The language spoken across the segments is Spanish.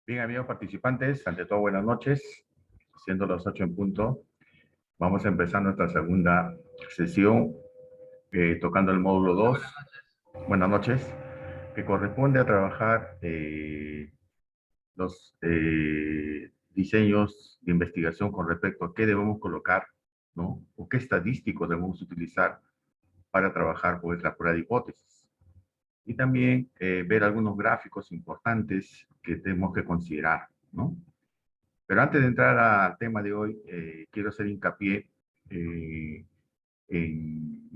Bien, amigos participantes, ante todo buenas noches, siendo las 8 en punto. Vamos a empezar nuestra segunda sesión tocando el módulo 2. Buenas noches, que corresponde a trabajar los diseños de investigación con respecto a qué debemos colocar, ¿no? O qué estadísticos debemos utilizar para trabajar pues la prueba de hipótesis. Y también ver algunos gráficos importantes que tenemos que considerar, ¿no? Pero antes de entrar al tema de hoy, quiero hacer hincapié eh, en,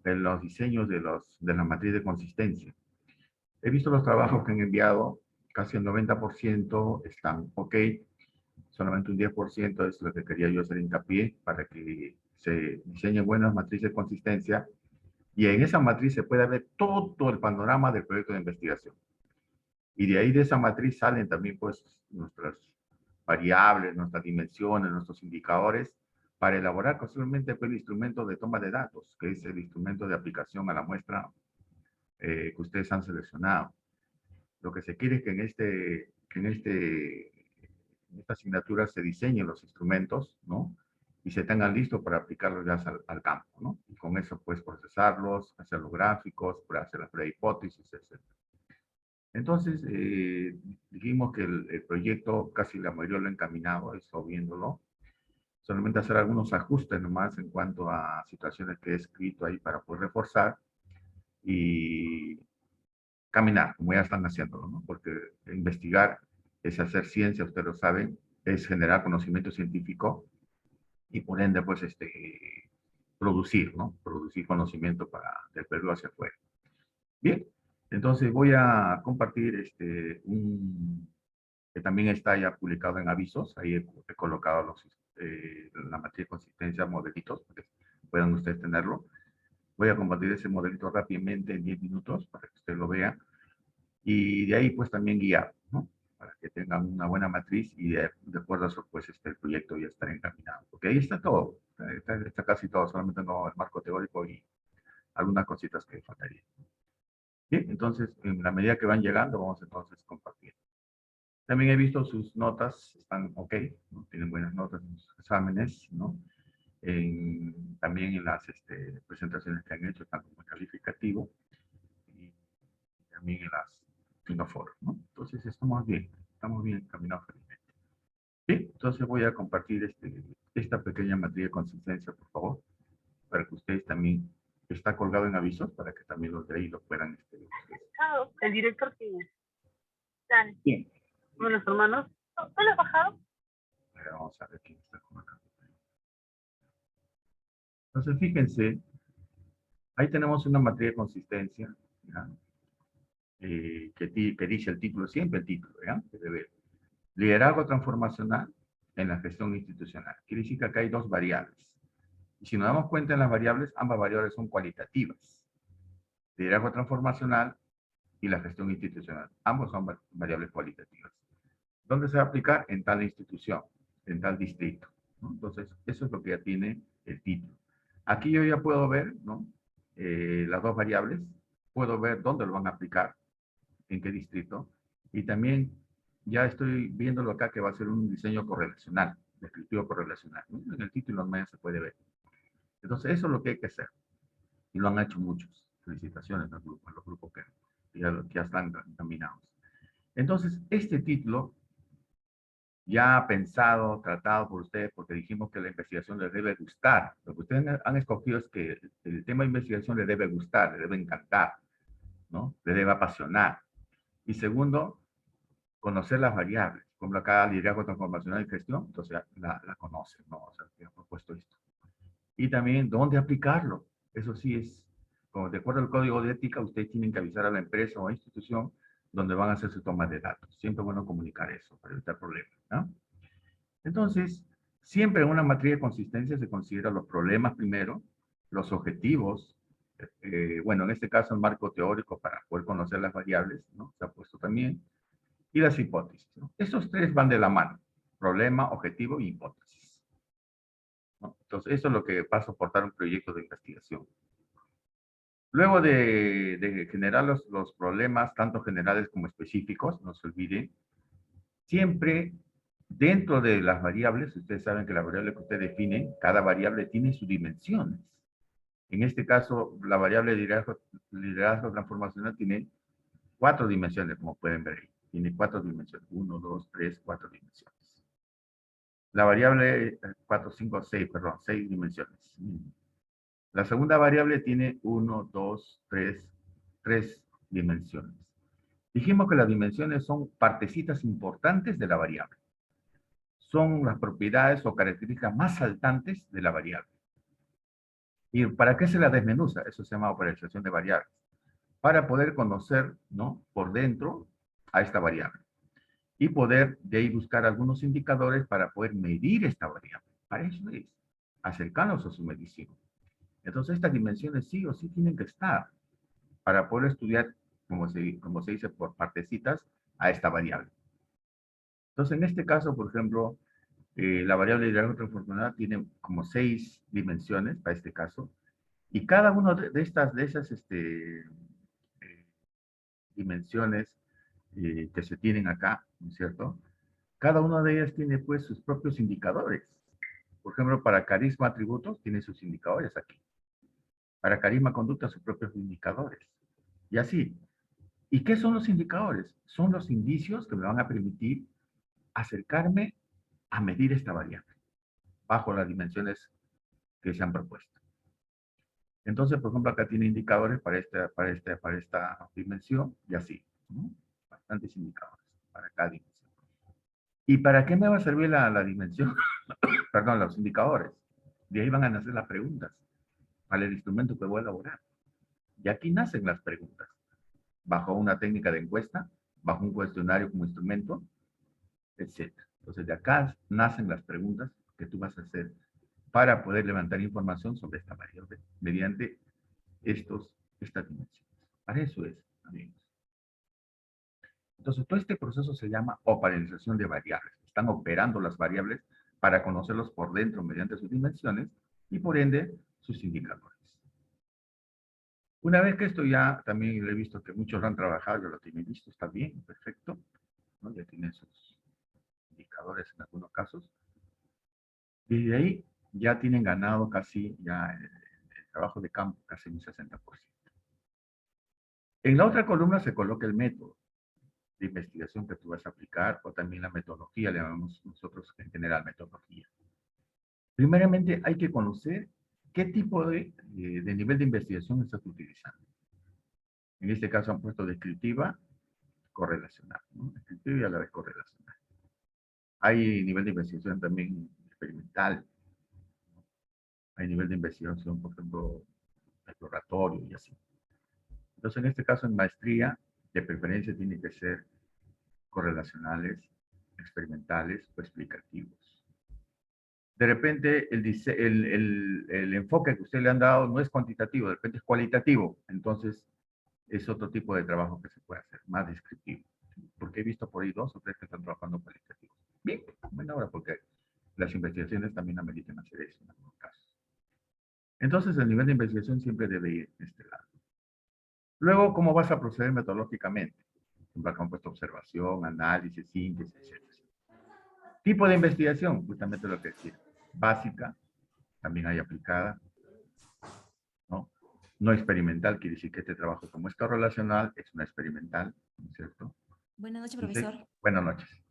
en los diseños de la matriz de consistencia. He visto los trabajos que han enviado, casi el 90% están ok, solamente un 10% es lo que quería yo hacer hincapié para que se diseñen buenas matrices de consistencia y en esa matriz se pueda ver todo el panorama del proyecto de investigación. Y de ahí de esa matriz salen también pues nuestras variables, nuestras dimensiones, nuestros indicadores, para elaborar posiblemente pues, el instrumento de toma de datos, que es el instrumento de aplicación a la muestra que ustedes han seleccionado. Lo que se quiere es que en esta asignatura se diseñen los instrumentos, ¿no? Y se tengan listos para aplicarlos ya al campo, ¿no? Y con con eso puedes procesarlos, hacer los gráficos, para hacer las prehipótesis, etc. Entonces, dijimos que el proyecto casi la mayoría lo ha encaminado, eso viéndolo. Solamente hacer algunos ajustes nomás en cuanto a situaciones que he escrito ahí para poder reforzar y caminar, como ya están haciéndolo, ¿no? Porque investigar es hacer ciencia, ustedes lo saben, es generar conocimiento científico y por ende, pues, producir, ¿no? Producir conocimiento para del Perú hacia afuera. Bien, entonces voy a compartir que también está ya publicado en avisos, ahí he colocado la matriz de consistencia, modelitos, para que puedan ustedes tenerlo. Voy a compartir ese modelito rápidamente en 10 minutos para que usted lo vea y de ahí pues también guiar, ¿no? Para que tengan una buena matriz y de acuerdo a eso pues el proyecto ya estará encaminado. Porque ahí está todo, está casi todo, solamente no el marco teórico y algunas cositas que faltarían. Bien, entonces en la medida que van llegando vamos entonces a compartir. También he visto sus notas, están ok, ¿no? Tienen buenas notas en sus exámenes, ¿no? También en las presentaciones que han hecho, están como calificativo. Y también en las Finofor, ¿no? Entonces estamos bien encaminados felizmente. Bien, entonces voy a compartir esta pequeña materia de consistencia, por favor, para que ustedes también, está colgado en avisos, para que también los de ahí lo puedan. El director que están. Bien. Uno de los hermanos. ¿No lo has bajado? Vamos a ver quién está colocando. Entonces, fíjense, ahí tenemos una materia de consistencia, ¿ya? Que dice el título, siempre el título, ¿ya? Que debe liderazgo transformacional en la gestión institucional. Quiere decir que acá hay dos variables. Y si nos damos cuenta en las variables, ambas variables son cualitativas. Liderazgo transformacional y la gestión institucional. Ambos son variables cualitativas. ¿Dónde se va a aplicar? En tal institución, en tal distrito, ¿no? Entonces, eso es lo que ya tiene el título. Aquí yo ya puedo ver, ¿no? Las dos variables. Puedo ver dónde lo van a aplicar, en qué distrito. Y también ya estoy viéndolo acá que va a ser un diseño correlacional, descriptivo correlacional, ¿no? En el título también se puede ver. Entonces, eso es lo que hay que hacer. Y lo han hecho muchos. Felicitaciones a los grupos que ya están encaminados. Entonces, este título, ya pensado, tratado por ustedes, porque dijimos que la investigación les debe gustar. Lo que ustedes han escogido es que el tema de investigación les debe gustar, les debe encantar, ¿no? Les debe apasionar. Y segundo, conocer las variables. Como acá liderazgo transformacional y gestión, entonces la conocen, ¿no? O sea, que ha propuesto esto. Y también dónde aplicarlo. Eso sí es, como de acuerdo al código de ética, ustedes tienen que avisar a la empresa o institución donde van a hacer su toma de datos. Siempre es bueno comunicar eso para evitar problemas, ¿no? Entonces, siempre en una materia de consistencia se consideran los problemas primero, los objetivos, bueno, en este caso el marco teórico para poder conocer las variables, ¿no? Se ha puesto también, y las hipótesis, ¿no? Estos tres van de la mano, problema, objetivo y hipótesis, ¿no? Entonces, eso es lo que va a soportar un proyecto de investigación. Luego de generar los problemas, tanto generales como específicos, no se olviden, siempre dentro de las variables, ustedes saben que la variable que ustedes definen, cada variable tiene sus dimensiones. En este caso, la variable liderazgo transformacional tiene 4 dimensiones, como pueden ver ahí. Tiene 4 dimensiones. 1, 2, 3, 4 dimensiones. La variable 4, 5, 6, perdón, 6 dimensiones. La segunda variable tiene 1, 2, 3 dimensiones. Dijimos que las dimensiones son partecitas importantes de la variable. Son las propiedades o características más saltantes de la variable. ¿Y para qué se la desmenuza? Eso se llama operación de variables. Para poder conocer, ¿no?, por dentro a esta variable. Y poder de ahí buscar algunos indicadores para poder medir esta variable. Para eso es acercarnos a su medición. Entonces estas dimensiones sí o sí tienen que estar para poder estudiar, como se dice, por partecitas a esta variable. Entonces en este caso, por ejemplo, la variable de liderazgo transformacional tiene como 6 dimensiones para este caso, y cada una de esas dimensiones que se tienen acá, ¿no es cierto? Cada una de ellas tiene pues sus propios indicadores. Por ejemplo, para carisma atributos tiene sus indicadores aquí. Para carisma conducta, sus propios indicadores. Y así. ¿Y qué son los indicadores? Son los indicios que me van a permitir acercarme a medir esta variable bajo las dimensiones que se han propuesto. Entonces, por ejemplo, acá tiene indicadores para esta dimensión y así, ¿no? Bastantes indicadores para cada dimensión. ¿Y para qué me va a servir la dimensión? Perdón, los indicadores. De ahí van a nacer las preguntas para el instrumento que voy a elaborar. Y aquí nacen las preguntas. Bajo una técnica de encuesta, bajo un cuestionario como instrumento, etc. Entonces, de acá nacen las preguntas que tú vas a hacer para poder levantar información sobre esta variable mediante estas dimensiones. Para eso es, amigos. Entonces, todo este proceso se llama operacionalización de variables. Están operando las variables para conocerlos por dentro mediante sus dimensiones y, por ende, sus indicadores. Una vez que esto ya, también he visto que muchos lo han trabajado, yo lo tienen visto, está bien, perfecto, ¿no? Ya tienen sus indicadores en algunos casos. Y de ahí ya tienen ganado casi ya el trabajo de campo, casi un 60%. En la otra columna se coloca el método de investigación que tú vas a aplicar o también la metodología, le llamamos nosotros en general metodología. Primeramente hay que conocer qué tipo de nivel de investigación estás utilizando. En este caso han puesto descriptiva, correlacional, ¿no? Descriptiva y a la vez correlacional. Hay nivel de investigación también experimental, ¿no? Hay nivel de investigación, por ejemplo, exploratorio y así. Entonces, en este caso, en maestría, de preferencia tiene que ser correlacionales, experimentales o explicativos. De repente, el enfoque que usted le han dado no es cuantitativo, de repente es cualitativo. Entonces, es otro tipo de trabajo que se puede hacer, más descriptivo. Porque he visto por ahí 2 o 3 que están trabajando cualitativos. Bien, buena hora, porque las investigaciones también ameritan hacer eso en algunos casos. Entonces, el nivel de investigación siempre debe ir de este lado. Luego, ¿cómo vas a proceder metodológicamente? Siempre han puesto observación, análisis, síntesis, etc. Tipo de investigación, justamente lo que decía. Básica, también hay aplicada, ¿no? No experimental, quiere decir que este trabajo, como es correlacional, es una experimental, ¿no es cierto? Buenas noches, profesor. Buenas noches.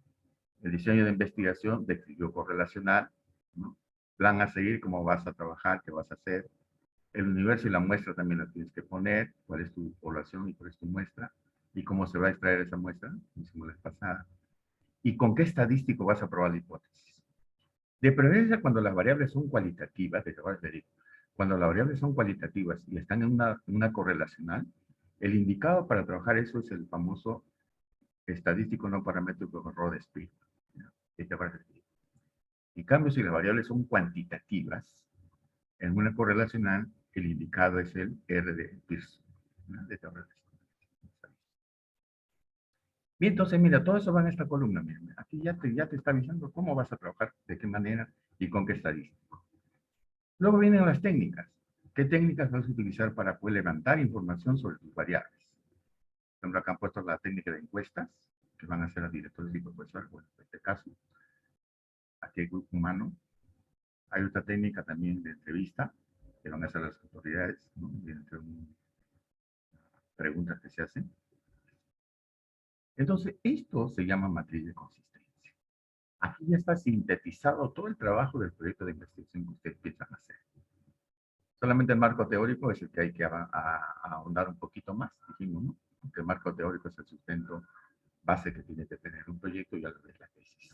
El diseño de investigación, de estudio correlacional, ¿no? Plan a seguir, cómo vas a trabajar, qué vas a hacer. El universo y la muestra también la tienes que poner, cuál es tu población y cuál es tu muestra, y cómo se va a extraer esa muestra, como hicimos la vez pasada, y con qué estadístico vas a probar la hipótesis. De preferencia, cuando las variables son cualitativas, cuando las variables son cualitativas y están en una correlacional, el indicado para trabajar eso es el famoso estadístico no paramétrico error de Speed. En cambio, si las variables son cuantitativas, en una correlacional, el indicado es el R de Pearson. Bien, entonces, mira, todo eso va en esta columna. Mira, aquí ya te está avisando cómo vas a trabajar, de qué manera y con qué estadístico. Luego vienen las técnicas. ¿Qué técnicas vas a utilizar para poder levantar información sobre tus variables? Por ejemplo, acá han puesto la técnica de encuestas, que van a hacer los directores y profesores, bueno, en este caso. Aquí hay grupo humano. Hay otra técnica también de entrevista, que van a hacer las autoridades, ¿no? Entre preguntas que se hacen. Entonces, esto se llama matriz de consistencia. Aquí ya está sintetizado todo el trabajo del proyecto de investigación que ustedes piensan hacer. Solamente el marco teórico es el que hay que ahondar un poquito más, dijimos, ¿no? Porque el marco teórico es el sustento base que tiene que tener un proyecto y a la vez la tesis.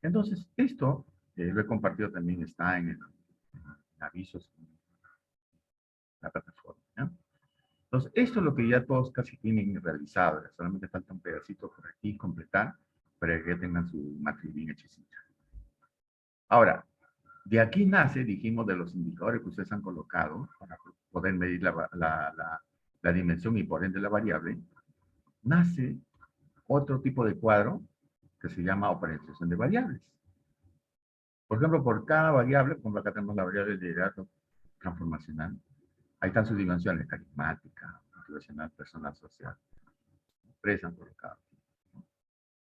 Entonces, esto lo he compartido también, está en avisos en la plataforma, ¿no? Entonces, esto es lo que ya todos casi tienen realizado. Solamente falta un pedacito por aquí completar para que tengan su matriz bien hechecita. Ahora, de aquí nace, dijimos, de los indicadores que ustedes han colocado para poder medir la dimensión y por ende la variable, nace otro tipo de cuadro que se llama operación de variables. Por ejemplo, por cada variable, como acá tenemos la variable de liderazgo transformacional, ahí están sus dimensiones: carismática, motivacional, personal, social, empresa, colocado.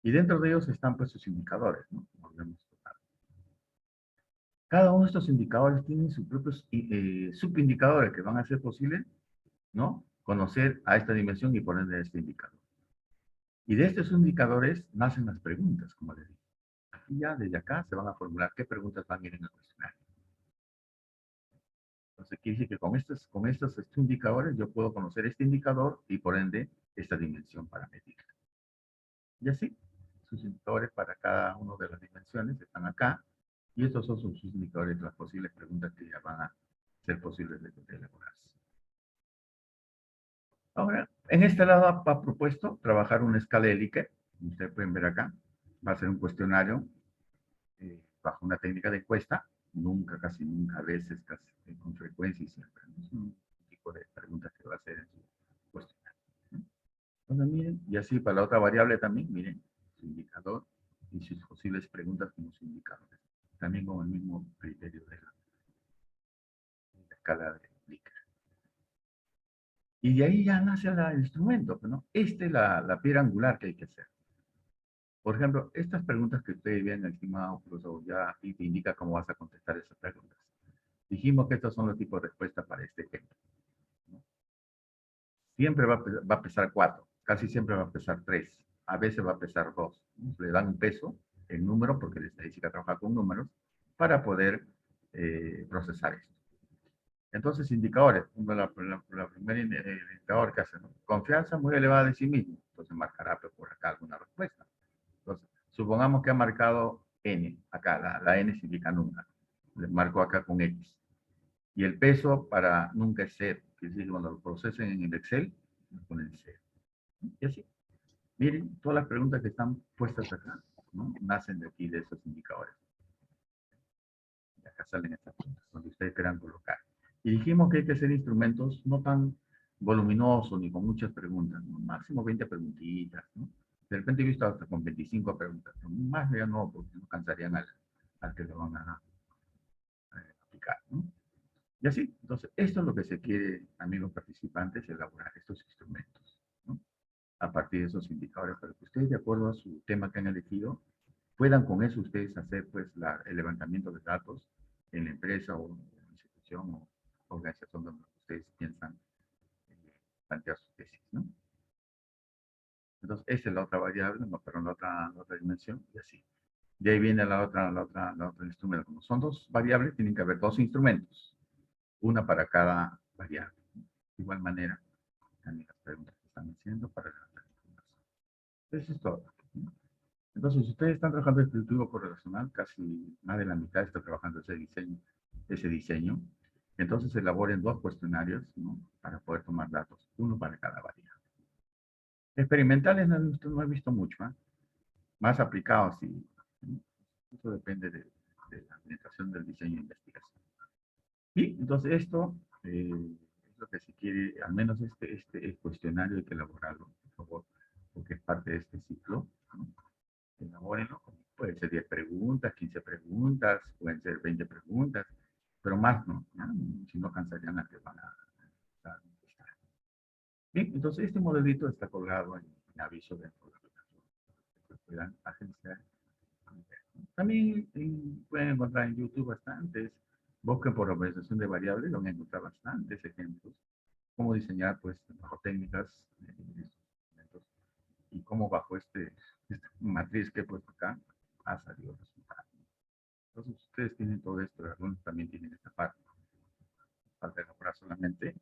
Y dentro de ellos están pues sus indicadores, ¿no? Como vemos. Cada uno de estos indicadores tiene sus propios subindicadores que van a hacer posible, ¿no? Conocer a esta dimensión y ponerle a este indicador. Y de estos indicadores nacen las preguntas, como les dije. Aquí ya, desde acá, se van a formular qué preguntas van a ir en el cuestionario. Entonces, quiere decir que con estos indicadores yo puedo conocer este indicador y, por ende, esta dimensión para medirla. Y así, sus indicadores para cada una de las dimensiones están acá. Y estos son sus indicadores, las posibles preguntas que ya van a ser posibles de elaborarse. Ahora, en este lado ha propuesto trabajar una escala de Likert. Ustedes pueden ver acá. Va a ser un cuestionario bajo una técnica de encuesta. Nunca, casi nunca, a veces, casi con frecuencia y siempre. Es un tipo de preguntas que va a hacer en su cuestionario. Entonces, miren, y así para la otra variable también, miren, su indicador y sus posibles preguntas como sus indicadores. También con el mismo criterio de la escala de Likert. Y de ahí ya nace el instrumento, ¿no? Esta es la piedra angular que hay que hacer. Por ejemplo, estas preguntas que ustedes ven, estimado profesor, ya aquí te indica cómo vas a contestar esas preguntas. Dijimos que estos son los tipos de respuesta para este ejemplo, ¿no? Siempre va a pesar 4, casi siempre va a pesar 3, a veces va a pesar 2. Le dan un peso, el número, porque la estadística trabaja con números, para poder procesar esto. Entonces, indicadores. La primera indicador que hace, ¿no? Confianza muy elevada de sí mismo. Entonces, marcará por acá alguna respuesta. Entonces, supongamos que ha marcado N. Acá, la N significa nunca. Le marco acá con X. Y el peso para nunca es 0. Quiere decir que cuando lo procesen en el Excel, le ponen 0. Y así. Miren, todas las preguntas que están puestas acá, ¿no? Nacen de aquí, de esos indicadores. Y acá salen estas preguntas, donde ustedes quieran colocar. Y dijimos que hay que hacer instrumentos no tan voluminosos ni con muchas preguntas, ¿no? Máximo 20 preguntitas, ¿no? De repente he visto hasta con 25 preguntas, ¿no? Más ya no, porque no cansarían al que lo van a aplicar, ¿no? Y así, entonces, esto es lo que se quiere, amigos participantes, elaborar estos instrumentos, ¿no? A partir de esos indicadores, para que ustedes, de acuerdo a su tema que han elegido, puedan con eso ustedes hacer, pues, el levantamiento de datos en la empresa o institución o organización donde ustedes piensan plantear sus tesis, ¿no? Entonces, esta es la otra variable, no, pero la otra dimensión, y así. De ahí viene la otra instrumento. Como son dos variables, tienen que haber dos instrumentos, una para cada variable. De igual manera, también las preguntas que están haciendo para levantar información. Eso es todo. Entonces, si ustedes están trabajando en el cultivo correlacional, casi más de la mitad está trabajando ese diseño. Entonces, elaboren dos cuestionarios, ¿no? Para poder tomar datos, uno para cada variable. Experimentales no he visto mucho, ¿eh? Más aplicados, sí. Eso depende de la administración del diseño de investigación. Y entonces esto es lo que se quiere, al menos este cuestionario hay que elaborarlo, por favor, porque es parte de este ciclo, ¿no? Elabórenlo, pueden ser 10 preguntas, 15 preguntas, pueden ser 20 preguntas, pero más no, ¿no? Si no cansarían a que van a contestar. Bien, entonces este modelito está colgado en aviso dentro de la aplicación, que puedan agenciar. También pueden encontrar en YouTube bastantes, busquen por organización de variables, van a encontrar bastantes ejemplos, cómo diseñar, pues, bajo técnicas y cómo bajo esta matriz que he puesto acá ha salido el resultado. Entonces, ustedes tienen todo esto, algunos también tienen esta parte. Falta elaborar solamente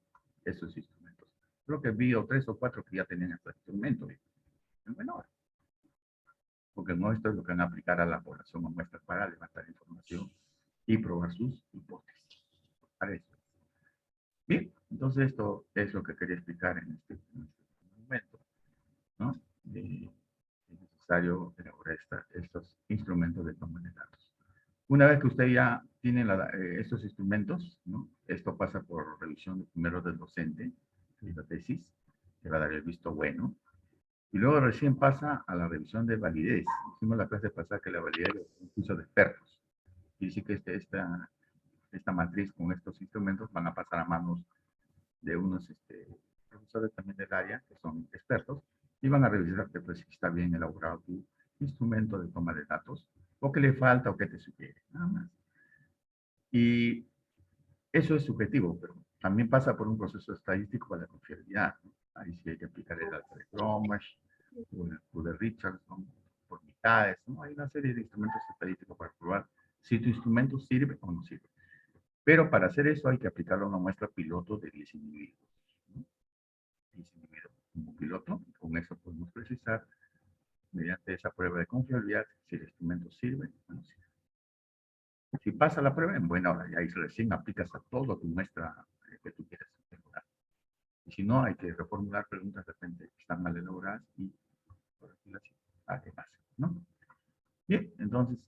esos instrumentos. Creo que vi 3 o 4 que ya tenían estos instrumentos. Bueno, porque no esto es lo que van a aplicar a la población o muestras para levantar información y probar sus hipótesis. Para eso. Bien, entonces esto es lo que quería explicar en este momento, ¿no? Es necesario elaborar estos instrumentos de toma de datos. Una vez que usted ya tiene estos instrumentos, ¿no? Esto pasa por revisión primero del docente de la tesis, que va a dar el visto bueno, y luego recién pasa a la revisión de validez. Hicimos la clase pasada que la validez es un curso de expertos. Y dice que esta matriz con estos instrumentos van a pasar a manos de unos profesores también del área, que son expertos, y van a revisar que pues, está bien elaborado tu instrumento de toma de datos, o que le falta o que te sugiere, nada más. Y eso es subjetivo, pero también pasa por un proceso estadístico para la confiabilidad, ¿no? Ahí sí hay que aplicar el alfa de Cronbach, o el Q de Richardson, por mitades, ¿no? Hay una serie de instrumentos estadísticos para probar si tu instrumento sirve o no sirve. Pero para hacer eso hay que aplicarlo a una muestra piloto de 10 individuos, ¿no? 10 individuos como piloto, y con eso podemos precisar, mediante esa prueba de confiabilidad, si el instrumento sirve o no sirve. Si pasa la prueba, en buena hora, y ahí recién aplicas a todo tu muestra que tú quieres mejorar. Y si no, hay que reformular preguntas de repente que están mal elaboradas y corregirlas a que pase, ¿no? Bien, entonces,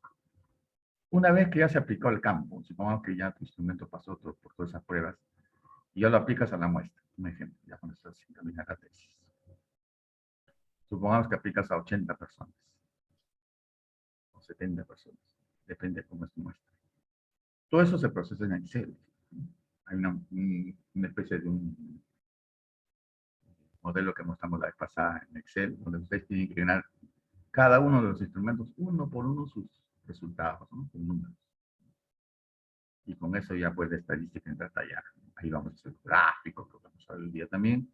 una vez que ya se aplicó al campo, supongamos que ya tu instrumento pasó por todas esas pruebas, y ya lo aplicas a la muestra. Un ejemplo, ya con esto se encamina la tesis. Supongamos que aplicas a 80 personas, o 70 personas, depende de cómo es tu muestra. Todo eso se procesa en Excel. Hay una especie de un modelo que mostramos la vez pasada en Excel, donde ustedes tienen que llenar cada uno de los instrumentos, uno por uno, sus resultados, ¿no? Con números. Y con eso ya pues la estadística entra a tallar. Ahí vamos a hacer gráficos, que vamos a ver el día también.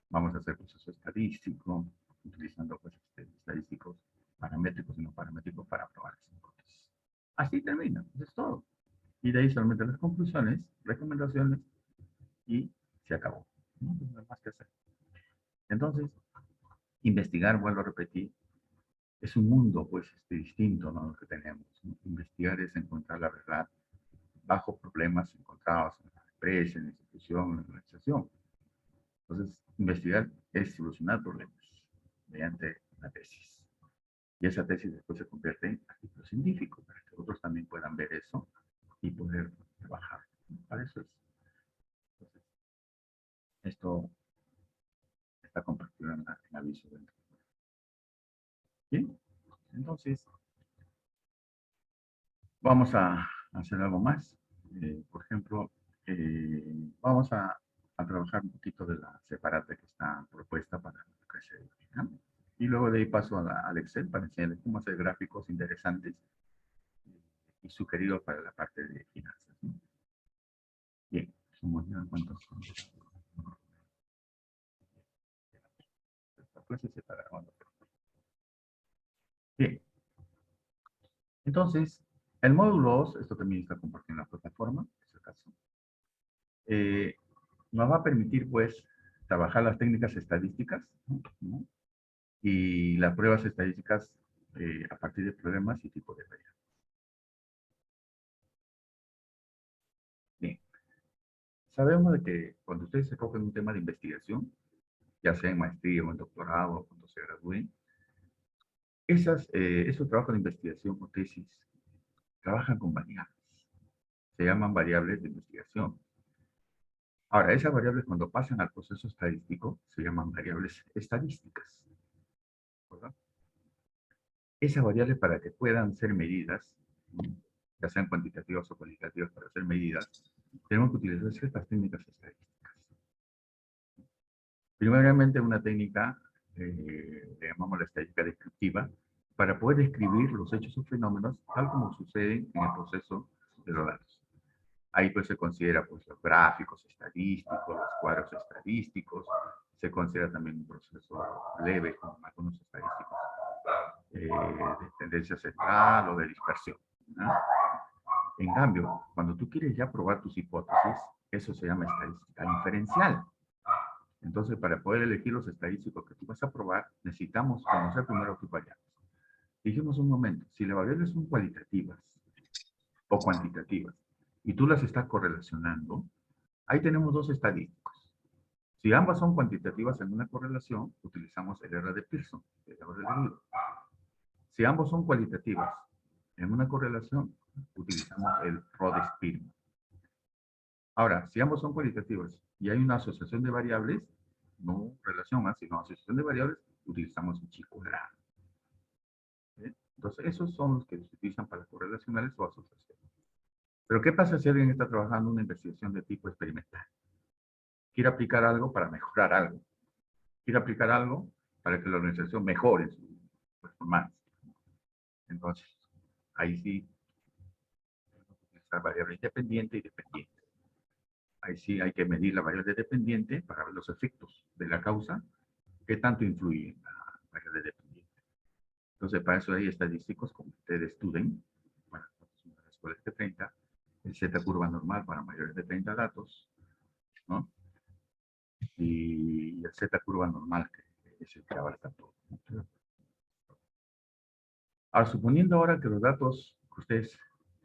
Vamos a hacer proceso estadístico, utilizando pues estadísticos paramétricos y no paramétricos para probar esa hipótesis. Así termina, eso es todo. Y de ahí solamente las conclusiones, recomendaciones y se acabó. No hay más que hacer. Entonces, investigar, vuelvo a repetir, es un mundo pues distinto, ¿no? Lo que tenemos, ¿no? Investigar es encontrar la verdad bajo problemas encontrados en la empresa, en la institución, en la organización. Entonces, investigar es solucionar problemas mediante una tesis. Y esa tesis después se convierte en artículo científico para que otros también puedan ver eso y poder trabajar. Para eso es. Entonces, esto está compartido en aviso dentro. Bien, entonces vamos a hacer algo más. Por ejemplo, vamos a trabajar un poquito de la separata que está propuesta para la clase de hoy, ¿no? Y luego de ahí paso al Excel para enseñarles cómo hacer gráficos interesantes y sugeridos para la parte de finanzas, ¿no? Bien, somos ya cuántos son. Esta clase se para grabando. Bien, entonces, el módulo 2, esto también está compartido en la plataforma, en este caso, nos va a permitir, pues, trabajar las técnicas estadísticas, ¿no? Y las pruebas estadísticas a partir de problemas y tipos de variables. Bien, sabemos de que cuando ustedes se cogen un tema de investigación, ya sea en maestría o en doctorado o cuando se gradúen, esos trabajos de investigación o tesis trabajan con variables. Se llaman variables de investigación. Ahora, esas variables cuando pasan al proceso estadístico se llaman variables estadísticas, ¿verdad? Esas variables para que puedan ser medidas, ya sean cuantitativas o cualitativas para ser medidas, tenemos que utilizar ciertas técnicas estadísticas. Primeramente, una técnica, le llamamos la estadística descriptiva, para poder describir los hechos o fenómenos tal como suceden en el proceso de los datos. Ahí pues se considera pues, los gráficos estadísticos, los cuadros estadísticos, se considera también un proceso leve con algunos estadísticos de tendencia central o de dispersión, ¿no? En cambio, cuando tú quieres ya probar tus hipótesis, eso se llama estadística inferencial. Entonces, para poder elegir los estadísticos que tú vas a probar, necesitamos conocer primero tus variables. Dijimos un momento, si las variables son cualitativas o cuantitativas, y tú las estás correlacionando, ahí tenemos dos estadísticos. Si ambas son cuantitativas en una correlación, utilizamos el R de Pearson, el error de debido. Si ambos son cualitativas en una correlación, utilizamos el Rho-de-Spearman. Ahora, si ambos son cualitativos y hay una asociación de variables, no relación, sino asociación de variables, utilizamos el chi-cuadrado. Entonces, esos son los que se utilizan para correlacionales o asociaciones. Pero, ¿qué pasa si alguien está trabajando en una investigación de tipo experimental? Quiere aplicar algo para mejorar algo. Quiere aplicar algo para que la organización mejore su performance. Entonces, ahí sí está variable independiente y dependiente. Ahí sí hay que medir la variable dependiente para ver los efectos de la causa, qué tanto influye en la variable dependiente. Entonces, para eso hay estadísticos como ustedes estudien, bueno, las escuelas de 30, el Z curva normal para mayores de 30 datos, ¿no? Y el Z curva normal, que es el que abarca todo, ¿no? Ahora, suponiendo ahora que los datos que ustedes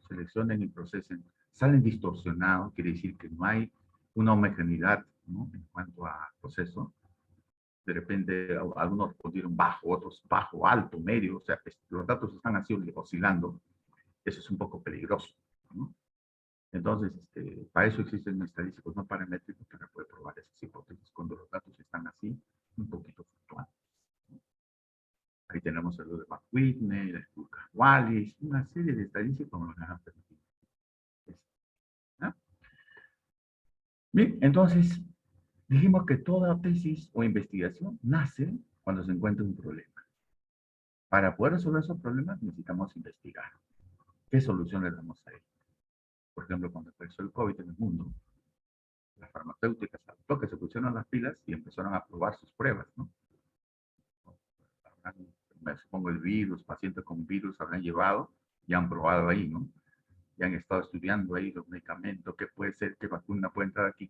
seleccionen y procesen salen distorsionados, quiere decir que no hay una homogeneidad, ¿no?, en cuanto a proceso. De repente algunos respondieron bajo, otros bajo, alto, medio, o sea, que los datos están así oscilando. Eso es un poco peligroso, ¿no? Entonces, para eso existen estadísticos no paramétricos para poder probar esas hipótesis cuando los datos están así, un poquito fluctuantes. Ahí tenemos el de McWhitney, el de Wallis, una serie de estadísticas como lo han permitido. ¿Ah? Bien, entonces, dijimos que toda tesis o investigación nace cuando se encuentra un problema. Para poder resolver esos problemas necesitamos investigar. ¿Qué soluciones damos a ello? Por ejemplo, cuando empezó el COVID en el mundo, las farmacéuticas al toque se pusieron las pilas y empezaron a probar sus pruebas, ¿no? Me supongo el virus, pacientes con virus habrán llevado y han probado ahí, ¿no? Y han estado estudiando ahí los medicamentos, qué puede ser, qué vacuna puede entrar aquí.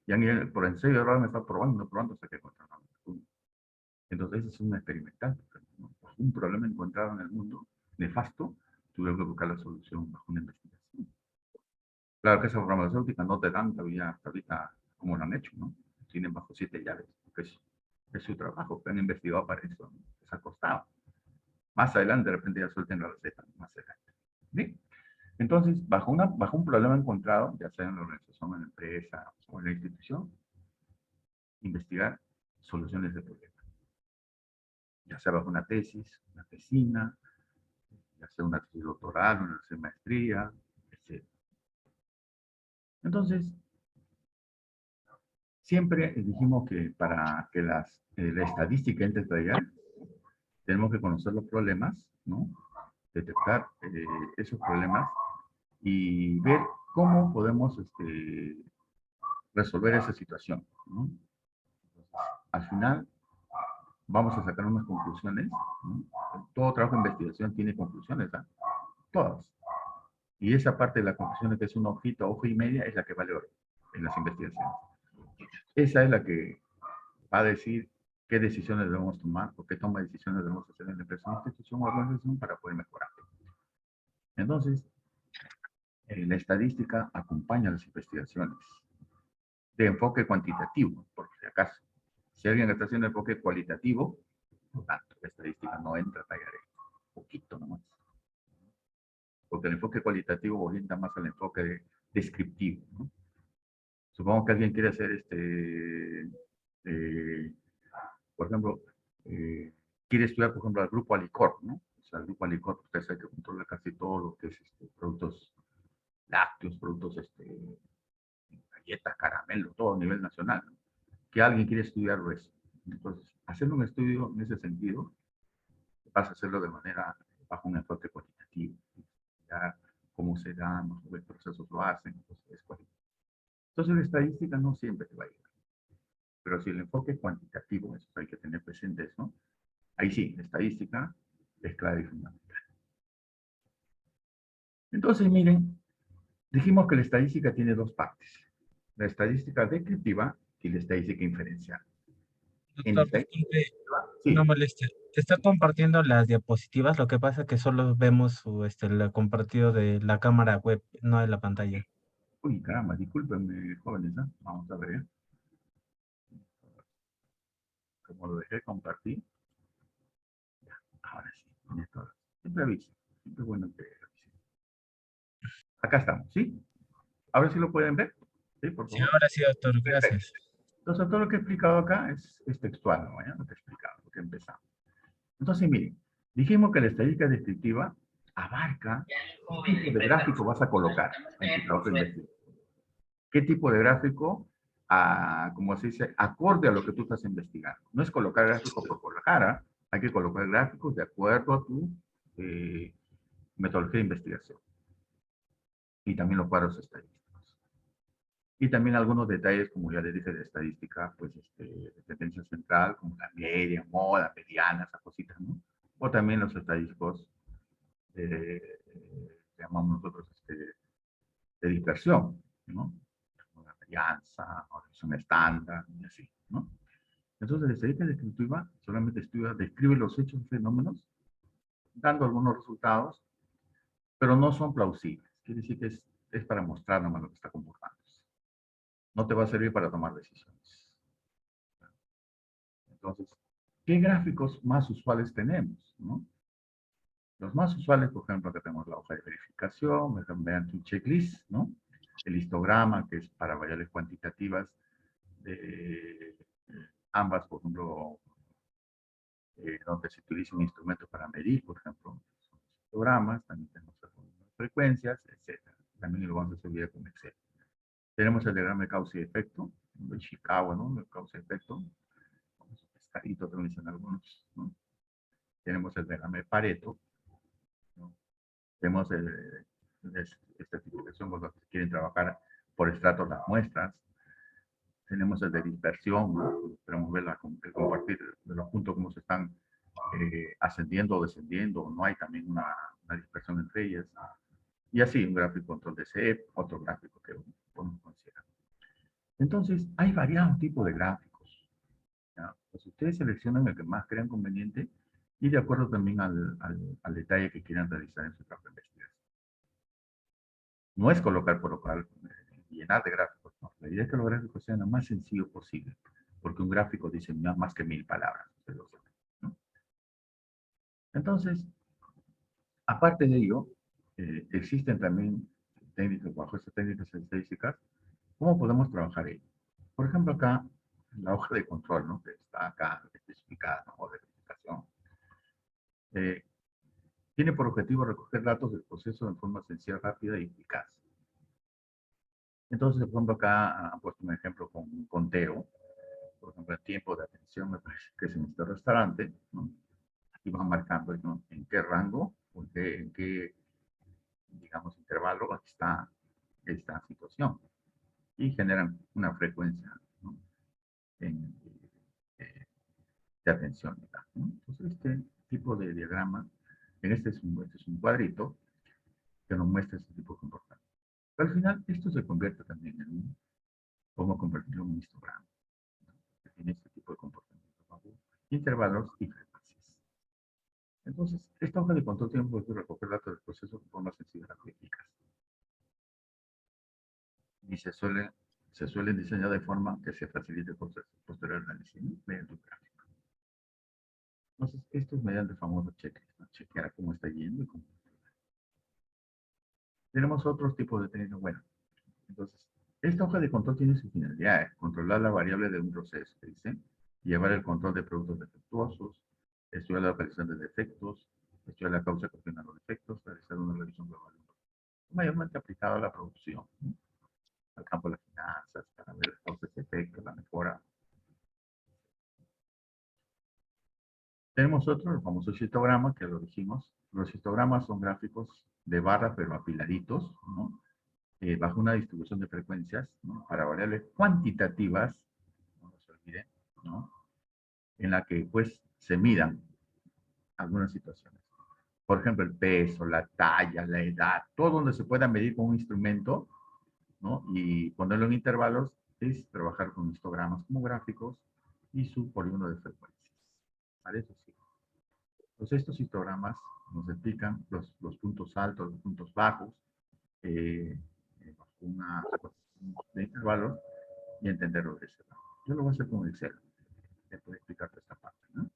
Y han, por ensayo ahora han estado probando hasta que encontraron la vacuna. Entonces es un experimental, ¿no? Un problema encontrado en el mundo nefasto, tuvieron que buscar la solución bajo una investigación. Claro que esas farmacéuticas no te dan todavía hasta ahorita como lo han hecho, ¿no? Tienen bajo 7 llaves, porque es su trabajo, que han investigado para eso, ¿no? Les ha costado. Más adelante, de repente ya suelten la receta, más adelante. ¿Bien? Entonces, bajo un problema encontrado, ya sea en la organización, en la empresa o en la institución, investigar soluciones de problemas. Ya sea bajo una tesis, una tesina, ya sea una tesis doctoral, una tesis de maestría, etc. Entonces, siempre dijimos que para que la estadística entre allá, tenemos que conocer los problemas, ¿no? Detectar esos problemas y ver cómo podemos resolver esa situación, ¿no? Al final, vamos a sacar unas conclusiones, ¿no? Todo trabajo de investigación tiene conclusiones, ¿eh? Todas. Y esa parte de la conclusión, que es una hojita, hoja y media, es la que vale oro en las investigaciones. Esa es la que va a decir qué decisiones debemos tomar o qué toma de decisiones debemos hacer en la empresa, institución o organización para poder mejorar. Entonces, la estadística acompaña las investigaciones de enfoque cuantitativo, por si acaso. Si alguien está haciendo enfoque cualitativo, no tanto, la estadística no entra a tallar poquito nomás. Porque el enfoque cualitativo orienta más al enfoque descriptivo, ¿no? Supongo que alguien quiere hacer por ejemplo, quiere estudiar, por ejemplo, al grupo Alicor, ¿no? O sea, el grupo Alicor, usted sabe que controla casi todo lo que es productos lácteos, productos, galletas, caramelos, todo a nivel nacional, ¿no? Que alguien quiere estudiarlo eso. Entonces, hacer un estudio en ese sentido, vas a hacerlo de manera, bajo un enfoque cualitativo. Ya cómo se dan, los procesos lo hacen, entonces es cualitativo. Entonces, la estadística no siempre te va a ayudar. Pero si el enfoque es cuantitativo, eso hay que tener presente eso, ahí sí, la estadística es clave y fundamental. Entonces, miren, dijimos que la estadística tiene dos partes. La estadística descriptiva y la estadística inferencial. Doctor, disculpe, no Sí. moleste. Te está compartiendo las diapositivas, lo que pasa es que solo vemos el compartido de la cámara web, no de la pantalla. Uy, caramba, discúlpenme, jóvenes, ¿no? Vamos a ver. Como lo dejé compartir. Ya, ahora sí, tiene todo. Siempre aviso. Siempre es bueno que avise. Acá estamos, ¿sí? Ahora sí lo pueden ver. ¿Sí, por Sí, favor? ahora sí, doctor, Perfecto. gracias. Entonces, todo lo que he explicado acá es textual, ¿no? ¿Ya? Lo que he explicado, lo que empezamos. Entonces, miren, dijimos que la estadística descriptiva abarca qué tipo de gráfico vas a colocar en tu trabajo de investigación. ¿Qué tipo de gráfico, como se dice, acorde a lo que tú estás investigando? No es colocar gráficos por colocar, ¿eh? Hay que colocar gráficos de acuerdo a tu metodología de investigación. y también los cuadros estadísticos. Y también algunos detalles, como ya les dije, de estadística, pues de tendencia central, como la media, moda, mediana, esas cositas, ¿no? O también los estadísticos, llamamos nosotros de dispersión, ¿no? Como la varianza, o división estándar, y así, ¿no? Entonces, la estadística descriptiva solamente describe los hechos y fenómenos, dando algunos resultados, pero no son plausibles. Quiere decir que es para mostrar nomás lo que está comportándose. No te va a servir para tomar decisiones. Entonces, ¿qué gráficos más usuales tenemos? ¿No? Los más usuales, por ejemplo, que tenemos la hoja de verificación, vean tu checklist, ¿no? El histograma, que es para variables cuantitativas, de ambas, por ejemplo, donde se utiliza un instrumento para medir, por ejemplo, son histogramas, también tenemos frecuencias, etc. También lo vamos a hacer con Excel. Tenemos el diagrama de causa y efecto, de Chicago, ¿no? De causa y efecto. Pescadito, también dicen algunos, ¿no? Tenemos el diagrama de Pareto, ¿no? Tenemos esta tipificación cuando quieren trabajar por estratos las muestras. Tenemos el de dispersión, ¿no? Podemos ver el compartir de los puntos cómo se están ascendiendo o descendiendo, no hay también una dispersión entre ellas. Y así, un gráfico control de CEP, otro gráfico que podemos considerar. Entonces, hay variados tipos de gráficos. ¿Ya? Pues ustedes seleccionan el que más crean conveniente y de acuerdo también al detalle que quieran realizar en su trabajo de investigación. No es colocar por local, llenar de gráficos. No. La idea es que los gráficos sean lo más sencillo posible, porque un gráfico dice más que 1000 palabras. ¿No? Entonces, aparte de ello, existen también técnicas, bajo estas técnicas estadísticas, ¿cómo podemos trabajar ello? Por ejemplo, acá, en la hoja de control, ¿no? Que está acá especificada, ¿no? O de verificación. Tiene por objetivo recoger datos del proceso de forma sencilla, rápida y eficaz. Entonces, por ejemplo, acá han puesto un ejemplo con un conteo. Por ejemplo, el tiempo de atención, me parece que es en este restaurante, ¿no? Aquí van marcando, ¿no? En qué rango, en qué, digamos, intervalo está esta situación. Y generan una frecuencia, ¿no? De atención, ¿no? Entonces, este tipo de diagrama, este es un cuadrito que nos muestra este tipo de comportamiento. Pero al final, esto se convierte también en cómo convertirlo en un histograma, ¿no? Que tiene este tipo de comportamiento bajo intervalos y frecuencias. Entonces, esta hoja de control tiene que recoger datos del proceso de forma sencilla y eficaz. Y se suelen diseñar de forma que se facilite el posterior análisis, ¿no? Mediante un gráfico. Entonces, esto es mediante el famoso checklist, ¿no? Chequear cómo está yendo y cómo está. Tenemos otros tipos de técnicas. Bueno, entonces, esta hoja de control tiene su finalidad, controlar la variable de un proceso, que dice, llevar el control de productos defectuosos, estudiar la localización de defectos, estudiar la causa que ocasiona los defectos, realizar una revisión global. Mayormente aplicado a la producción, ¿no? Al campo de las finanzas, para ver las causas y efectos, la mejora. Tenemos otro, el famoso histograma, que lo dijimos. Los histogramas son gráficos de barras, pero apiladitos, ¿no? Bajo una distribución de frecuencias, ¿no? Para variables cuantitativas, no se olviden, ¿no? En la que, pues, se midan algunas situaciones. Por ejemplo, el peso, la talla, la edad, todo donde se pueda medir con un instrumento, ¿no? Y ponerlo en intervalos es trabajar con histogramas como gráficos y su polígono de frecuencias. ¿Vale? Eso sí. Entonces, estos histogramas nos explican los puntos altos, los puntos bajos, bajo una de intervalos y entenderlo de ese lado. Yo lo voy a hacer con Excel. Te puedo explicarte esta parte, ¿no?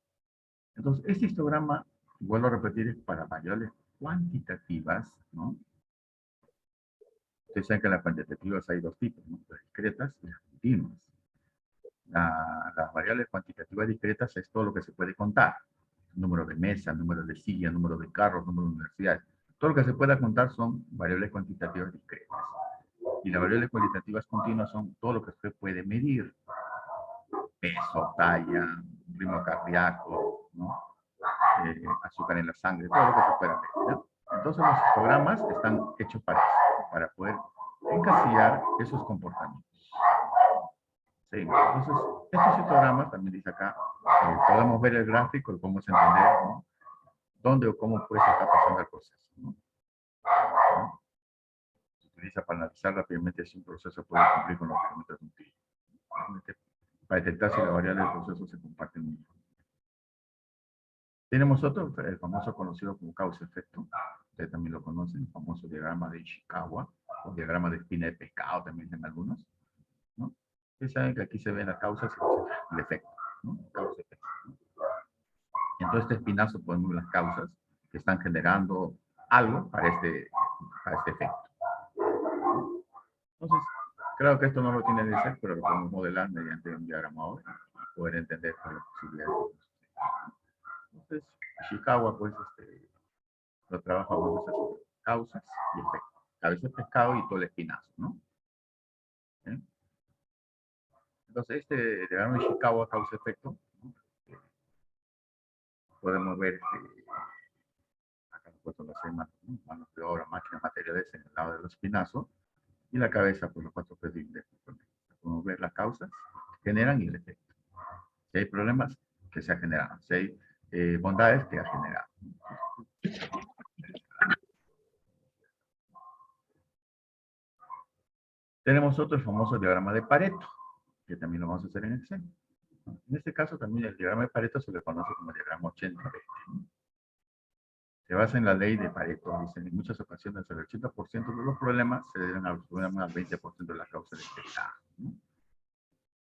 Entonces, este histograma, vuelvo a repetir, es para variables cuantitativas, ¿no? Ustedes saben que en las cuantitativas hay dos tipos, ¿no? Las discretas y las continuas. Las variables cuantitativas discretas es todo lo que se puede contar. Número de mesa, número de silla, número de carros, número de universidades. Todo lo que se pueda contar son variables cuantitativas discretas. Y las variables cualitativas continuas son todo lo que usted puede medir. Peso, talla, ritmo cardíaco, ¿no? Azúcar en la sangre, todo lo que se pueda medir, ¿no? Entonces los histogramas están hechos para eso. para poder encasillar esos comportamientos. Sí, entonces, estos histogramas, también dice acá, podemos ver el gráfico y podemos entender, ¿no?, dónde o cómo pues está pasando el proceso, ¿no? Se utiliza para analizar rápidamente si un proceso puede cumplir con los parámetros de un TIC, para detectar si las variables del proceso se comparten uniformemente. Tenemos otro, el famoso conocido como causa-efecto. Ustedes también lo conocen, el famoso diagrama de Ishikawa, o diagrama de espina de pescado, también dicen algunos, ¿no? Ustedes saben que aquí se ven las causas y el efecto, ¿no? Causa-efecto, ¿no? Y entonces este espinazo podemos ver las causas que están generando algo para este efecto. Entonces, creo que esto no lo tiene que ser, pero lo podemos modelar mediante un diagrama ahora y poder entender todas las posibilidades. Entonces, Ishikawa, pues, lo trabaja con esas causas y efectos. Cabeza de pescado y todo el espinazo, ¿no? ¿Eh? Entonces, este diagrama de Ishikawa, causa-efecto, ¿no? Podemos ver, acá he puesto las manos de obra, máquinas materiales en el lado del espinazo, y la cabeza, pues los 4 prediles. Podemos ver las causas que generan y el efecto. Si hay problemas, que se ha generado. Si hay bondades, que ha generado. Tenemos otro, el famoso diagrama de Pareto, que también lo vamos a hacer en Excel. En este caso, también el diagrama de Pareto se le conoce como diagrama 80-20. Se basa en la ley de Pareto. Dice, en muchas ocasiones el 80% de los problemas se deben al 20% de la causa detectada, ¿no?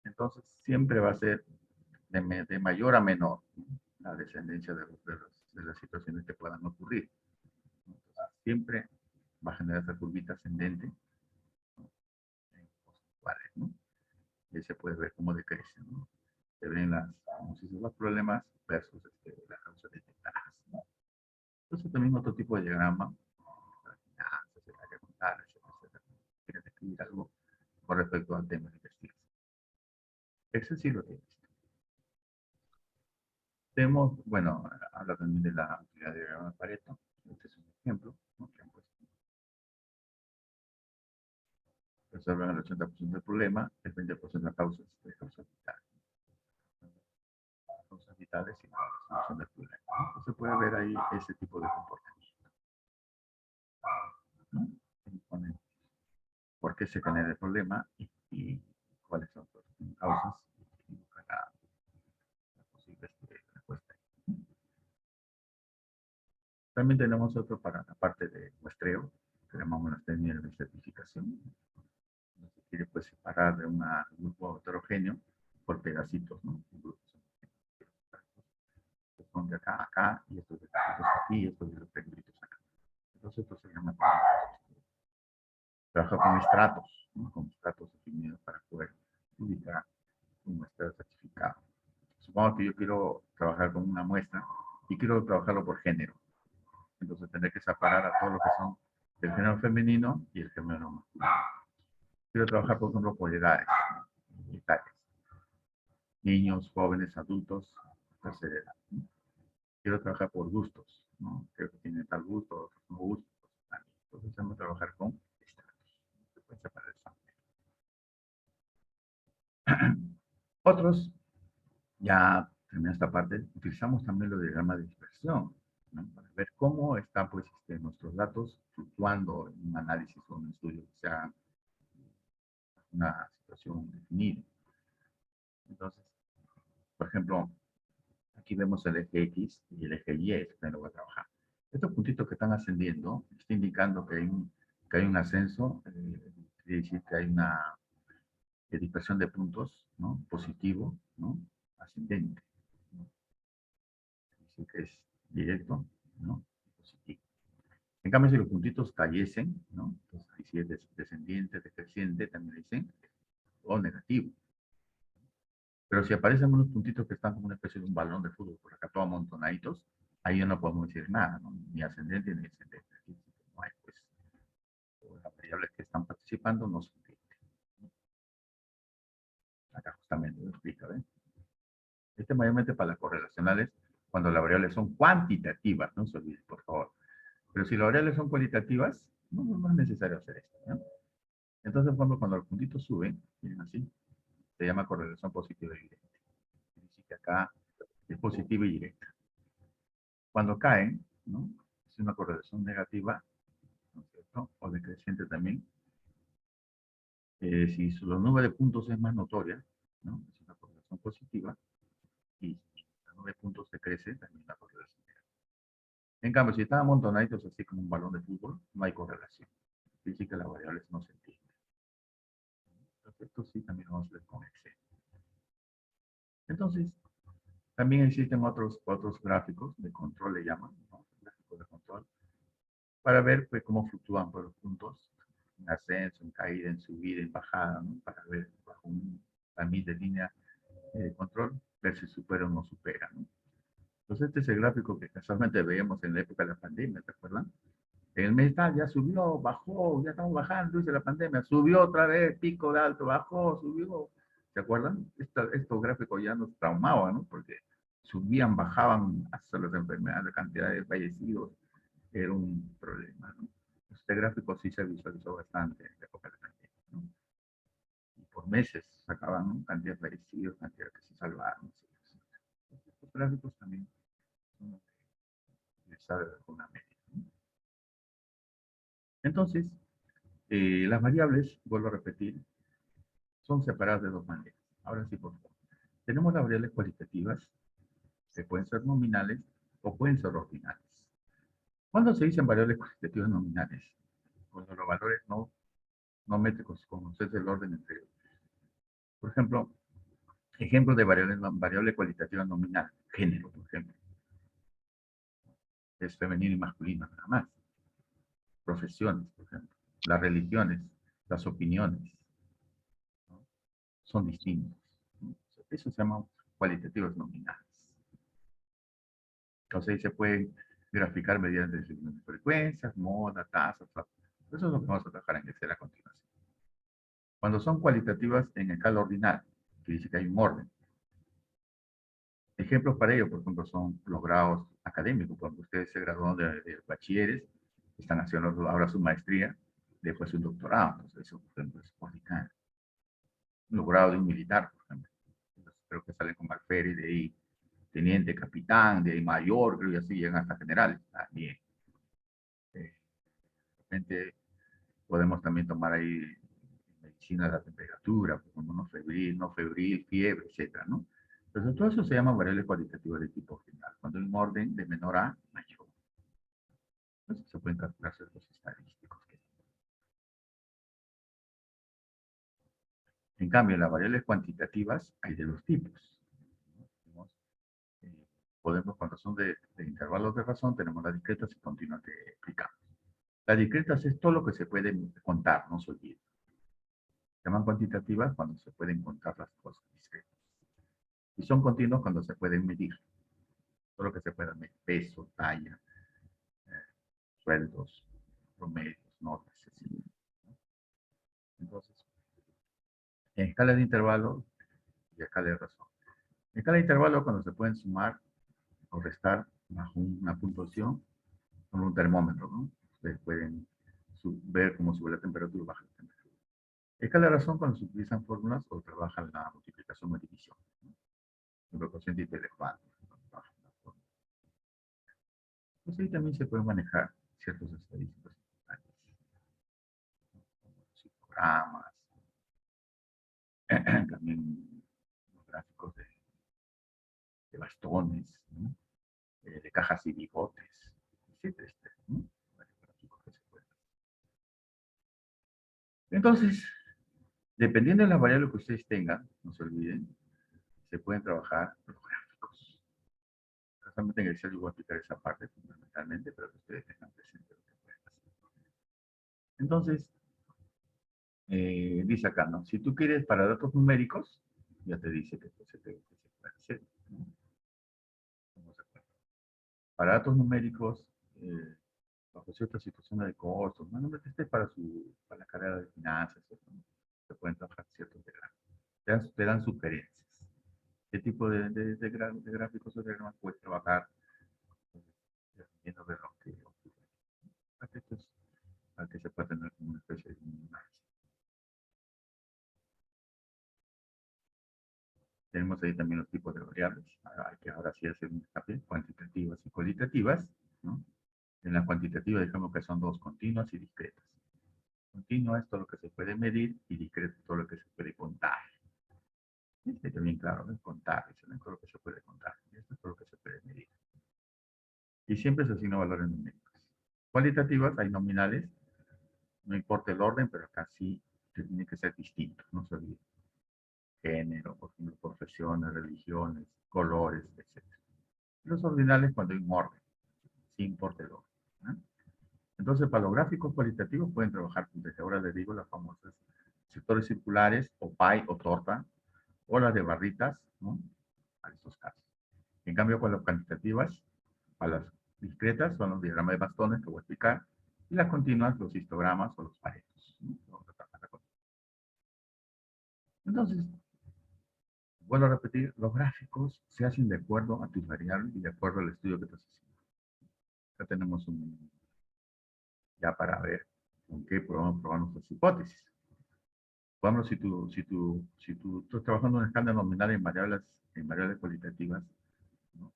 Entonces, siempre va a ser de mayor a menor, ¿no?, la descendencia de las situaciones que puedan ocurrir. Entonces, siempre va a generar esa curvita ascendente, ¿no?, en porcentuales, ¿no? Y ahí se puede ver cómo decrece, ¿no? Se ven los problemas versus las causas detectadas, ¿no? Entonces, también otro tipo de diagrama, quieren escribir algo con respecto al tema de investigación. Ese sí lo tiene. Tenemos, bueno, habla también de la utilidad de diagrama de Pareto. Este es un ejemplo, ¿no?, que han puesto. Resuelven el 80% del problema, el 20% de las causas vitales. Causas vitales y la resolución del problema, ¿no? Entonces, se puede ver ahí ese tipo de comportamiento, ¿no? Ponen por qué se genera el problema y cuáles son las causas y la posible respuesta. También tenemos otro para la parte de muestreo, que llamamos las técnicas de certificación. Se quiere pues separar de un grupo heterogéneo por pedacitos, ¿no? Grupos que son de acá a acá, y estos de aquí, y estos de los pedacitos acá. Entonces esto se llama trabaja con estratos, ¿no?, con estratos definidos para poder ubicar un muestreo certificado. Supongo que yo quiero trabajar con una muestra y quiero trabajarlo por género. Entonces tendré que separar a todos los que son del género femenino y el género masculino. Quiero trabajar, por ejemplo, por edades, niños, jóvenes, adultos, tercera edad, ¿no? Quiero trabajar por gustos, ¿no? Creo que tiene tal gusto, otros no gustos. Entonces vamos a trabajar con estratos. Se puede separar esa manera. Otros, ya termina esta parte, utilizamos también los diagramas de dispersión, ¿no?, para ver cómo están pues, nuestros datos fluctuando en un análisis o un estudio que sea una situación definida. Entonces, por ejemplo, aquí vemos el eje X y el eje Y, es que lo voy a trabajar. Estos puntitos que están ascendiendo, está indicando que hay un ascenso, quiere decir que hay una dispersión de puntos, ¿no?, positivo, ¿no?, ascendente, ¿no? Dice que es directo, ¿no?, positivo. En cambio, si los puntitos cayesen, ¿no?, entonces ahí sí es descendiente, decreciente, también dicen, o negativo. Pero si aparecen unos puntitos que están como una especie de un balón de fútbol por acá, todos amontonaditos, ahí ya no podemos decir nada, ¿no?, ni ascendente ni descendente. No hay, pues, las variables que están participando no son líneas. Acá justamente lo explica, ¿ven? Mayormente para las correlacionales, cuando las variables son cuantitativas, no se olviden, por favor. Pero si las variables son cualitativas, No es necesario hacer esto, ¿no? Entonces, por ejemplo, cuando los puntitos suben, miren así, se llama correlación positiva y directa. Dice que acá es positiva y directa. Cuando caen, ¿no? Es una correlación negativa, ¿no es cierto? O decreciente también. Si la nube de puntos es más notoria, ¿no? Es una correlación positiva. Y la nube de puntos decrece, también la correlación negativa. En cambio, si están amontonaditos así como un balón de fútbol, no hay correlación. Dice que las variables no se entienden. Entonces, esto sí también lo vamos a ver con Excel. Entonces, también existen otros gráficos de control, le llaman, ¿no? Gráficos de control, para ver pues, cómo fluctúan por los puntos, en ascenso, en caída, en subida, en bajada, ¿no? Para ver bajo una de línea de control, ver si supera o no supera, ¿no? Entonces, este es el gráfico que casualmente veíamos en la época de la pandemia, ¿te acuerdan? En el mes tal ya subió, bajó, ya estamos bajando, dice la pandemia, subió otra vez, pico de alto, bajó, subió. ¿Se acuerdan? Estos gráficos ya nos traumaban, ¿no? Porque subían, bajaban hasta las enfermedades, la cantidad de fallecidos, era un problema, ¿no? Este gráfico sí se visualizó bastante en la época de la pandemia, ¿no? Y por meses sacaban, ¿no? Cantidad de fallecidos, cantidad que se salvaron. Estos gráficos también son utilizados de alguna medida. Entonces, las variables, vuelvo a repetir, son separadas de dos maneras. Ahora sí, por favor. Tenemos las variables cualitativas, que pueden ser nominales o pueden ser ordinales. ¿Cuándo se dicen variables cualitativas nominales? Cuando los valores no métricos, como es el orden entre ellos. Por ejemplo, ejemplos de variable cualitativa nominal. Género, por ejemplo. Es femenino y masculino, nada más. Profesiones, por ejemplo. Las religiones, las opiniones, ¿no? Son distintos, ¿no? Eso se llama cualitativas nominales. Entonces ahí se pueden graficar mediante frecuencias, moda, tasas. Eso es lo que vamos a trabajar en Excel a continuación. Cuando son cualitativas en escala ordinal, que dice que hay un orden. Ejemplos para ello, por ejemplo, son los grados académicos. Cuando ustedes se gradúan de bachilleres, están haciendo ahora su maestría, después su doctorado. Entonces eso, por ejemplo, es ordinal. Los grados de un militar, por ejemplo. Entonces, creo que salen con alférez, de ahí teniente, capitán, de ahí mayor, creo que así llegan hasta general. También. De repente podemos también tomar ahí medicina de la temperatura, como no febril, fiebre, etcétera, ¿no? Entonces, todo eso se llama variables cualitativas de tipo ordinal, cuando hay un orden de menor a mayor. Entonces, se pueden calcular ciertos estadísticos. En cambio, en las variables cuantitativas hay de dos tipos. ¿No? Podemos, cuando son de intervalos de razón, tenemos las discretas y continuas que explicamos. Las discretas es todo lo que se puede contar, no se olvide. Se llaman cuantitativas cuando se pueden contar las cosas discretas. Y son continuos cuando se pueden medir. Todo lo que se pueda medir, peso, talla, sueldos, promedios, notas, etc. Entonces, en escala de intervalo y escala de razón. En escala de intervalo cuando se pueden sumar o restar bajo una puntuación con un termómetro, ¿no? Ustedes pueden ver cómo sube la temperatura o baja la temperatura. Escala de razón cuando se utilizan fórmulas o trabajan la multiplicación o división, ¿no? El cociente intelectual. Pues ahí también se pueden manejar ciertos estadísticos importantes, como los histogramas, también los gráficos de bastones, ¿no? De cajas y bigotes, etcétera, ¿no? Entonces, dependiendo de las variables que ustedes tengan, no se olviden, se pueden trabajar los gráficos. Casualmente en Excel yo voy a explicar esa parte fundamentalmente, pero que ustedes tengan presente lo que pueden hacer. Entonces, dice acá, ¿no? Si tú quieres para datos numéricos, ya te dice que pues, se puede hacer, ¿no? Para datos numéricos, bajo ciertas situaciones de costos, normalmente este es para la carrera de finanzas, ¿no? Se pueden trabajar ciertos gráficos. Te dan sugerencias. ¿Qué tipo de gráficos o diagramas puedes trabajar? Dependiendo de lo que esto es para que se Tenemos ahí también los tipos de variables. Hay que ahora sí hacer un hincapié, cuantitativas y cualitativas, ¿no? En la cuantitativa dijimos que son dos, continuas y discretas. Continua es todo lo que se puede medir y discreto es todo lo que se puede contar. Este está bien claro, ¿no? Contar, es todo lo que se puede contar. Y esto es todo lo que se puede medir. Y siempre se asigna valores numéricos. Cualitativas, hay nominales, no importa el orden, pero acá sí tiene que ser distinto, no se olvide. Género, por ejemplo, profesiones, religiones, colores, etc. Los ordinales cuando hay un orden, sí importa el orden, ¿no? Entonces, para los gráficos cualitativos pueden trabajar, desde ahora les digo, las famosas sectores circulares, o pie o torta, o las de barritas, ¿no? Para estos casos. En cambio, con las cuantitativas, para las discretas, son los diagramas de bastones que voy a explicar, y las continuas, los histogramas o los paretos, ¿no? Entonces, vuelvo a repetir, los gráficos se hacen de acuerdo a tus variables y de acuerdo al estudio que estás haciendo. Ya tenemos ya para ver con qué podemos probar nuestras hipótesis. Por ejemplo, si tú estás trabajando en una escala nominal en variables cualitativas, ¿no?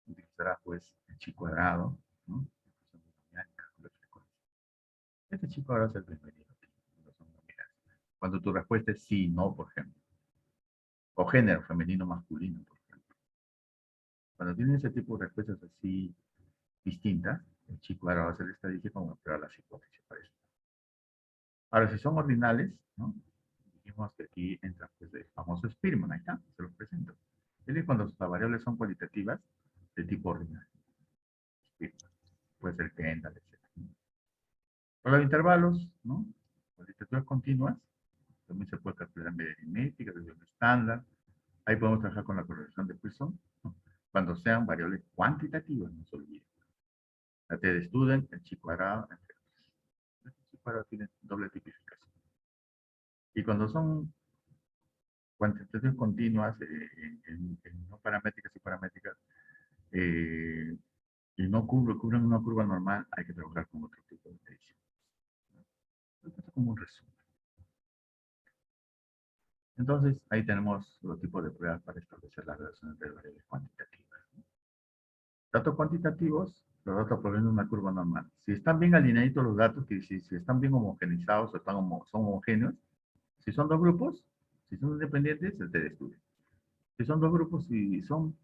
Utilizarás pues el chi cuadrado, ¿no? Este chi cuadrado es el bienvenido aquí. Cuando tu respuesta es sí, no, por ejemplo. O género, femenino, masculino, por ejemplo. Cuando tienes ese tipo de respuestas así distintas, el chi cuadrado va a ser estadística como prueba las hipótesis para eso. Ahora, si son ordinales, ¿no? Dijimos que aquí entra pues, el famoso Spearman, ahí está, se los presento. Es cuando las variables son cualitativas de tipo ordinal. Spearman. Puede ser Kendall, etc. Para los intervalos, ¿no? Cualitativas continuas, también se puede calcular en media aritmética, desde un estándar. Ahí podemos trabajar con la correlación de Poisson, ¿no? Cuando sean variables cuantitativas, no se olviden. La T de Student, el chi cuadrado, entre otros. El chi cuadrado tiene doble tipificación. Y cuando son cuantitativas continuas, no paramétricas y paramétricas, y no cubren una curva normal, hay que trabajar con otro tipo de medición. Esto es como un resumen. Entonces, ahí tenemos los tipos de pruebas para establecer las relaciones entre variables cuantitativas. Datos cuantitativos, los datos provienen de una curva normal. Si están bien alineados los datos, que si están bien homogeneizados o son homogéneos, si son dos grupos, si son independientes, el T de estudio. Si son dos grupos y son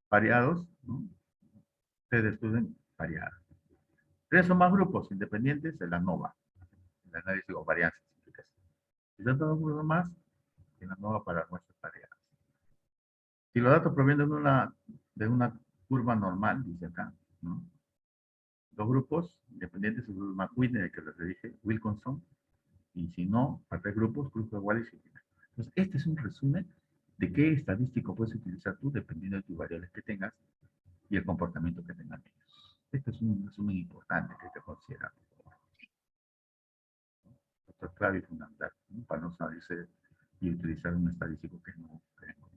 variados, ¿no? T de estudio variado. Tres o más grupos independientes, el ANOVA, el análisis de varianzas. Si son dos grupos más, el ANOVA para muestras variadas. Si los datos provienen de una curva normal, dice acá, ¿no? Dos grupos independientes, el grupo McWhirter, que les dije, Wilkinson, y si no, para tres grupos iguales y final. Entonces, este es un resumen de qué estadístico puedes utilizar tú dependiendo de tus variables que tengas y el comportamiento que tengan ellos. Este es un resumen importante que hay que considerar. Esto es clave y fundamental, ¿no? Para no salirse y utilizar un estadístico que no queremos.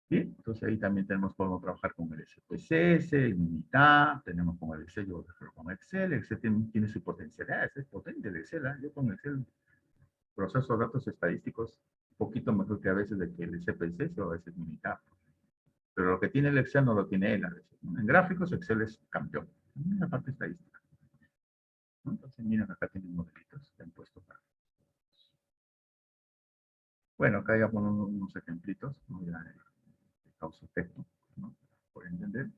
Bien, entonces ahí también podemos trabajar con el SPSS, el Minitab, tenemos con el Excel, yo refiero con Excel. Excel tiene su potencialidad, es potente el Excel, ¿eh? Yo con Excel proceso datos estadísticos un poquito mejor que a veces de que el SPSS o a veces Minitab. Pero lo que tiene el Excel no lo tiene él a veces, ¿no? En gráficos Excel es campeón, en la parte estadística, ¿no? Entonces miren, acá tienen modelitos que han puesto para... Bueno, acá ya pongo unos ejemplitos, ¿no? Ya de causa-efecto, ¿no? Por entender,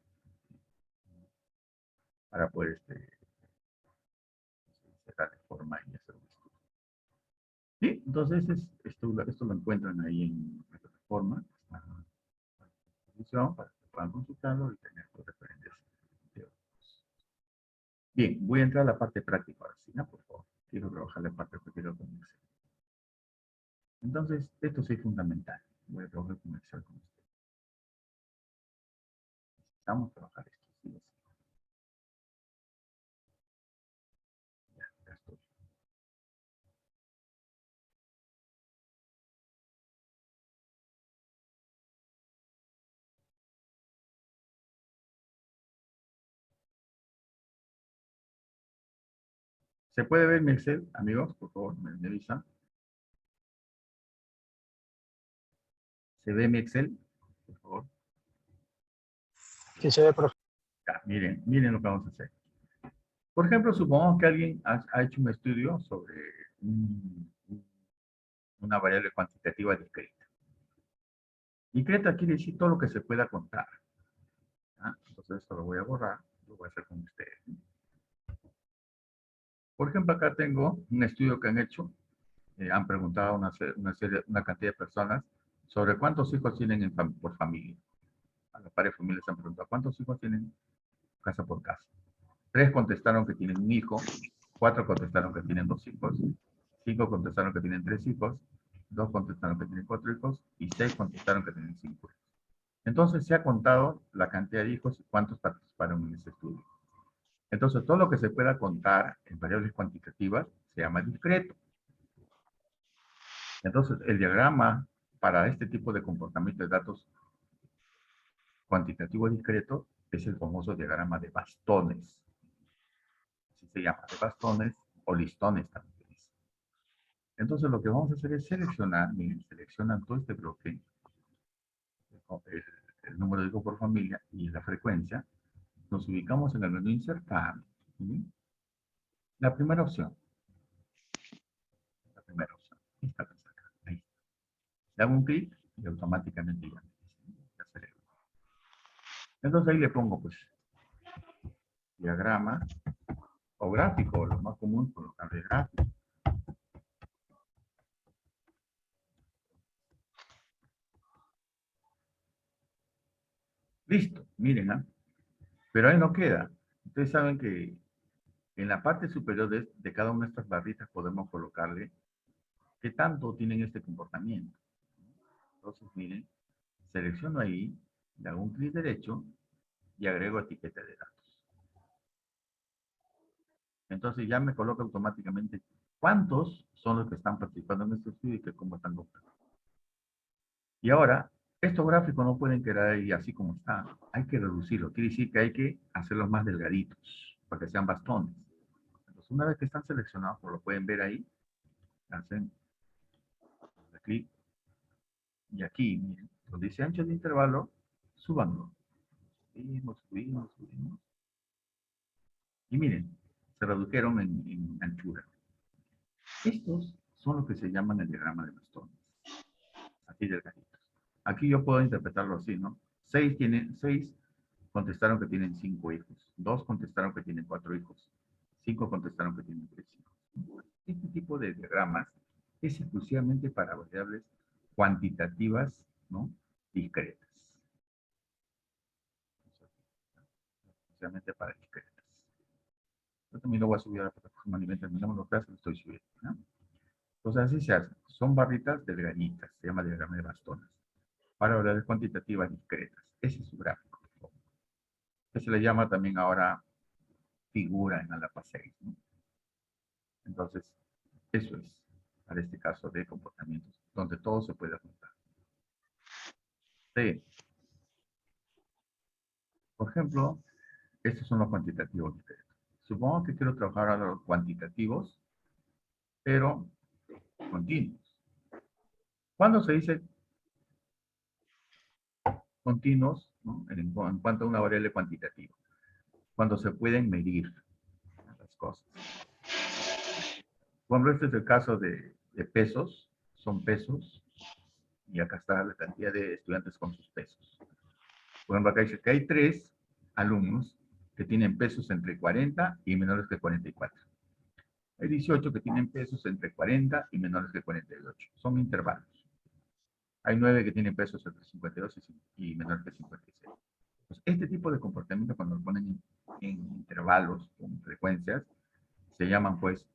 para poder darle forma y hacer un estudio. Sí, entonces esto lo encuentran ahí en la plataforma, está en la descripción para que puedan consultarlo y tener los referentes teóricos. Bien, voy a entrar a la parte práctica ahora sí, ¿no? Por favor, quiero trabajar la parte práctica con Excel. Entonces, esto sí es fundamental. Voy a trabajar con Excel con ustedes. Necesitamos trabajar esto, sí o sí. Ya estoy. ¿Se puede ver mi Excel, amigos? Por favor, me avisan. ¿Se ve mi Excel? Por favor. Sí se ve, profe. Ya, miren lo que vamos a hacer. Por ejemplo, supongamos que alguien ha hecho un estudio sobre una variable cuantitativa discreta. Discreta quiere decir todo lo que se pueda contar. ¿Ah? Entonces esto lo voy a borrar, lo voy a hacer con ustedes. Por ejemplo, acá tengo un estudio que han hecho. Han preguntado a una cantidad de personas sobre cuántos hijos tienen por familia. A las pares de familias han preguntado cuántos hijos tienen casa por casa. 3 contestaron que tienen un hijo, 4 contestaron que tienen 2 hijos, 5 contestaron que tienen 3 hijos, 2 contestaron que tienen 4 hijos y 6 contestaron que tienen 5 hijos. Entonces se ha contado la cantidad de hijos y cuántos participaron en ese estudio. Entonces todo lo que se pueda contar en variables cuantitativas se llama discreto. Entonces el diagrama para este tipo de comportamiento de datos cuantitativo discreto es el famoso diagrama de bastones. Así se llama, de bastones o listones también. Entonces lo que vamos a hacer es seleccionar, miren, seleccionan todo este bloque, el número de hijos por familia y la frecuencia. Nos ubicamos en el menú insertar. ¿Sí? La primera opción. Esta que está acá. Ahí. Le hago un clic y automáticamente ya se acelera. Entonces ahí le pongo pues diagrama o gráfico, lo más común colocarle gráfico. Listo, miren, ¿ah? Pero ahí no queda. Ustedes saben que en la parte superior de cada una de estas barritas podemos colocarle qué tanto tienen este comportamiento. Entonces, miren, selecciono ahí, le hago un clic derecho y agrego etiqueta de datos. Entonces ya me coloca automáticamente cuántos son los que están participando en este estudio y que cómo están comportando. Y ahora, estos gráficos no pueden quedar ahí así como están. Hay que reducirlo. Quiere decir que hay que hacerlos más delgaditos para que sean bastones. Entonces, una vez que están seleccionados, como lo pueden ver ahí, hacen clic. Y aquí, miren, donde dice ancho de intervalo, súbanlo. Subimos. Y miren, se redujeron en anchura. Estos son los que se llaman el diagrama de bastones. Aquí delgaditos. Aquí yo puedo interpretarlo así, ¿no? 6 contestaron que tienen 5 hijos. 2 contestaron que tienen 4 hijos. 5 contestaron que tienen 3 hijos. Este tipo de diagramas es exclusivamente para variables cuantitativas, ¿no? Discretas. Exclusivamente para discretas. Yo también lo voy a subir a la plataforma a nivel terminamos los casos, lo estoy subiendo, ¿no? Entonces así se hace. Son barritas delgaditas, se llama diagrama de bastones. Para variables cuantitativas discretas. Ese es su gráfico. Que se le llama también ahora figura en ALAPA 6, ¿no? Entonces, eso es para este caso de comportamientos, donde todo se puede apuntar. Sí. Por ejemplo, estos son los cuantitativos discretos. Supongo que quiero trabajar a los cuantitativos, pero continuos. ¿Cuándo se dice continuos, ¿no? En cuanto a una variable cuantitativa? Cuando se pueden medir las cosas. Por ejemplo, este es el caso de pesos, son pesos, y acá está la cantidad de estudiantes con sus pesos. Por ejemplo, acá dice que hay 3 alumnos que tienen pesos entre 40 y menores que 44. Hay 18 que tienen pesos entre 40 y menores que 48. Son intervalos. Hay 9 que tienen pesos entre 52 y menores que 56. Pues este tipo de comportamiento, cuando lo ponen en intervalos con frecuencias, se llaman pues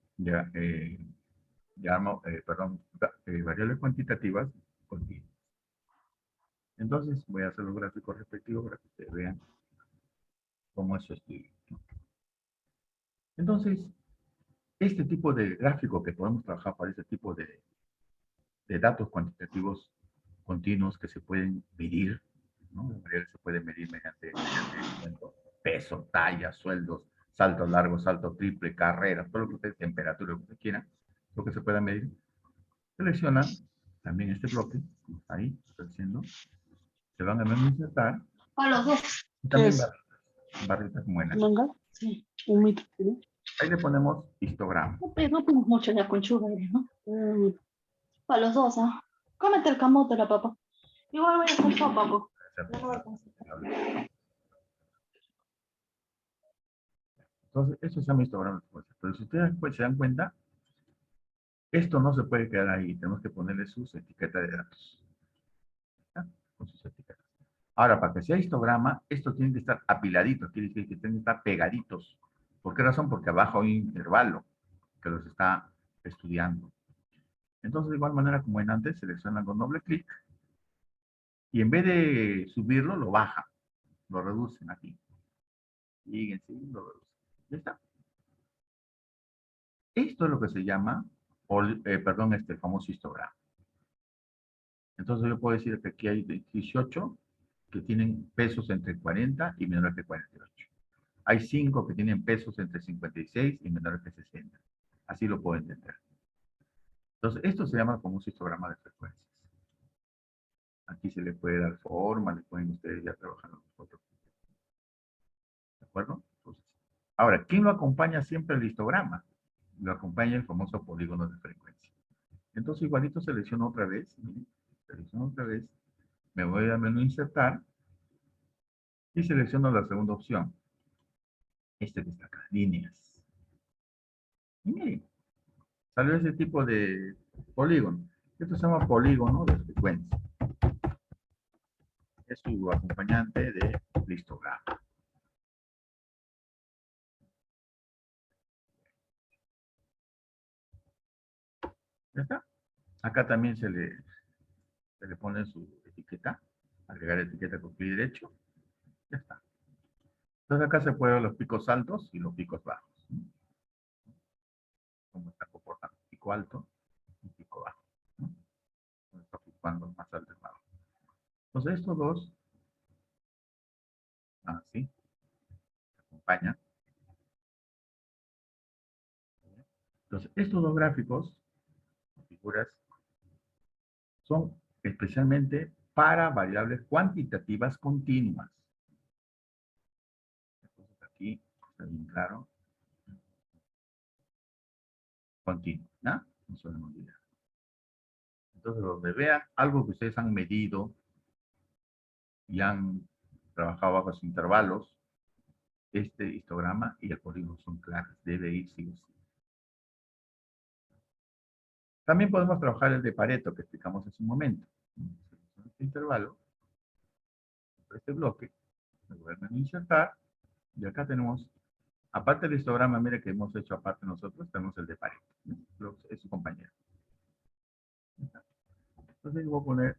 variables cuantitativas continuas. Entonces voy a hacer los gráficos respectivos para que ustedes vean cómo es su estudio. Entonces, este tipo de gráfico que podemos trabajar para este tipo de datos cuantitativos continuos que se pueden medir, ¿no? Se puede medir mediante peso, talla, sueldos, salto largo, salto triple, carrera, todo lo que ustedes, temperatura, lo que ustedes quieran, lo que se pueda medir. Seleccionan También este bloque, como está ahí, está diciendo, se van a menú insertar. A los dos. Y también ¿Qué es? barritas como en la. ¿Manga? Sí, un mito. ¿No? Ahí le ponemos histograma. No tenemos mucho la conchuga, ¿no? Para los dos, ¿ah? Cómete el camote, la papa. Igual voy a hacer sopa, pues. No me alcanza. Entonces, eso se llama histograma de fuerza. Pero si ustedes pues, se dan cuenta, esto no se puede quedar ahí. Tenemos que ponerle sus etiquetas de datos. ¿Ya? Con sus etiquetas. Ahora, para que sea histograma, esto tiene que estar apiladito. Quiere decir que tienen que estar pegaditos. ¿Por qué razón? Porque abajo hay un intervalo que los está estudiando. Entonces, de igual manera como en antes, seleccionan con doble clic y en vez de subirlo, lo bajan, lo reducen aquí. Fíjense, lo reducen. Ya está. Esto es lo que se llama, perdón, este famoso histograma. Entonces yo puedo decir que aquí hay 18 que tienen pesos entre 40 y menores que 48. Hay 5 que tienen pesos entre 56 y menores que 60. Así lo puedo entender. Entonces, esto se llama famoso histograma de frecuencias. Aquí se le puede dar forma, le pueden ustedes ya trabajar en los otros. ¿De acuerdo? Entonces, ahora, ¿quién lo acompaña siempre el histograma? Lo acompaña el famoso polígono de frecuencia. Entonces, igualito selecciono otra vez. Miren, selecciono otra vez. Me voy a menú insertar. Y selecciono la segunda opción. Este que está acá, líneas. Y miren, salió ese tipo de polígono. Esto se llama polígono de frecuencia. Es su acompañante de histograma. ¿Ya está? Acá también se le pone su etiqueta. Agregar etiqueta con clic derecho. Ya está. Entonces acá se pueden ver los picos altos y los picos bajos. Cómo está comportando. Pico alto y pico bajo. Cómo está fluctuando más alto y más bajo. Entonces estos dos, así, acompañan. Entonces estos dos gráficos, figuras, son especialmente para variables cuantitativas continuas. Entonces aquí está bien claro. Continuo, ¿no? No se me olvida. Entonces, donde vean algo que ustedes han medido y han trabajado bajo los intervalos, este histograma y el polígono son claros. Debe ir sí o sí. También podemos trabajar el de Pareto que explicamos hace un momento. Este intervalo, este bloque, lo vuelven a insertar y acá tenemos, aparte del histograma, mire que hemos hecho aparte nosotros, tenemos el de Pareto. Es su compañero. Entonces voy a poner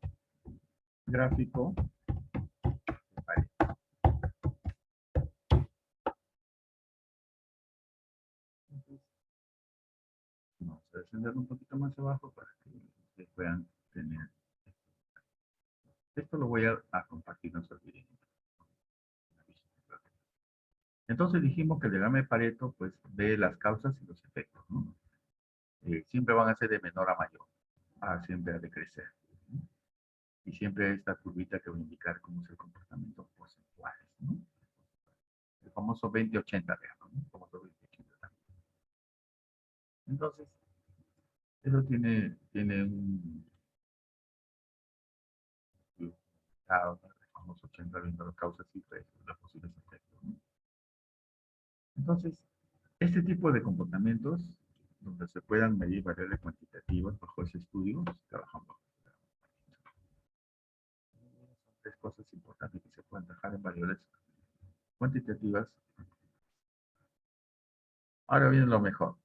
gráfico de Pareto. Entonces, vamos a descender un poquito más abajo para que ustedes puedan tener. Esto lo voy a compartir en su video. Entonces dijimos que el diagrama de Pareto pues ve las causas y los efectos, ¿no? Siempre van a ser de menor a mayor, siempre a decrecer, ¿no? Y siempre esta curvita que va a indicar cómo es el comportamiento porcentual, ¿no? El famoso 20-80, digamos, ¿no? El famoso 20-80 también. Entonces, eso tiene un el famoso 80 viendo las causas y efectos, los posibles efectos, ¿no? Entonces, este tipo de comportamientos, donde se puedan medir variables cuantitativas bajo ese estudio, se trabajan bajo. Son tres cosas importantes que se pueden trabajar en variables cuantitativas. Ahora viene lo mejor.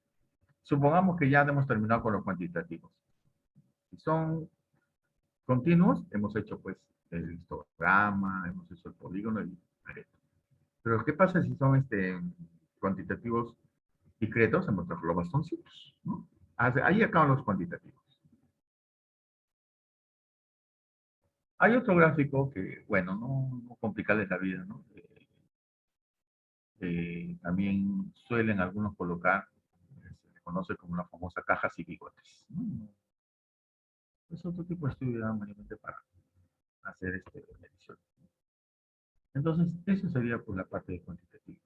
Supongamos que ya hemos terminado con los cuantitativos. Si son continuos, hemos hecho pues el histograma, hemos hecho el polígono y el Pareto. Pero ¿qué pasa si son cuantitativos discretos? Hemos trabajado los bastoncitos, ¿no? Ahí acaban los cuantitativos. Hay otro gráfico que, bueno, no complicarles la vida, ¿no? También suelen algunos colocar, se le conoce como la famosa caja y bigotes, ¿no? Es otro tipo de estudio mayormente para hacer medición. Entonces, eso sería por la parte de cuantitativos.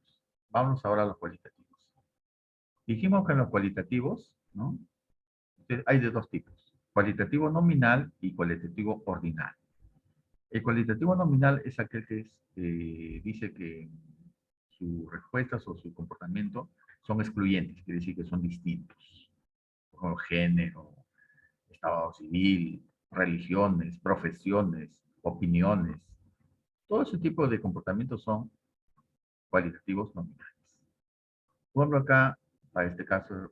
Vamos ahora a los cualitativos. Dijimos que en los cualitativos, ¿no? Hay de dos tipos. Cualitativo nominal y cualitativo ordinal. El cualitativo nominal es aquel que dice que sus respuestas o su comportamiento son excluyentes, quiere decir que son distintos. Como género, estado civil, religiones, profesiones, opiniones. Todo ese tipo de comportamientos son cualitativos nominales. Por ejemplo, acá, para este caso,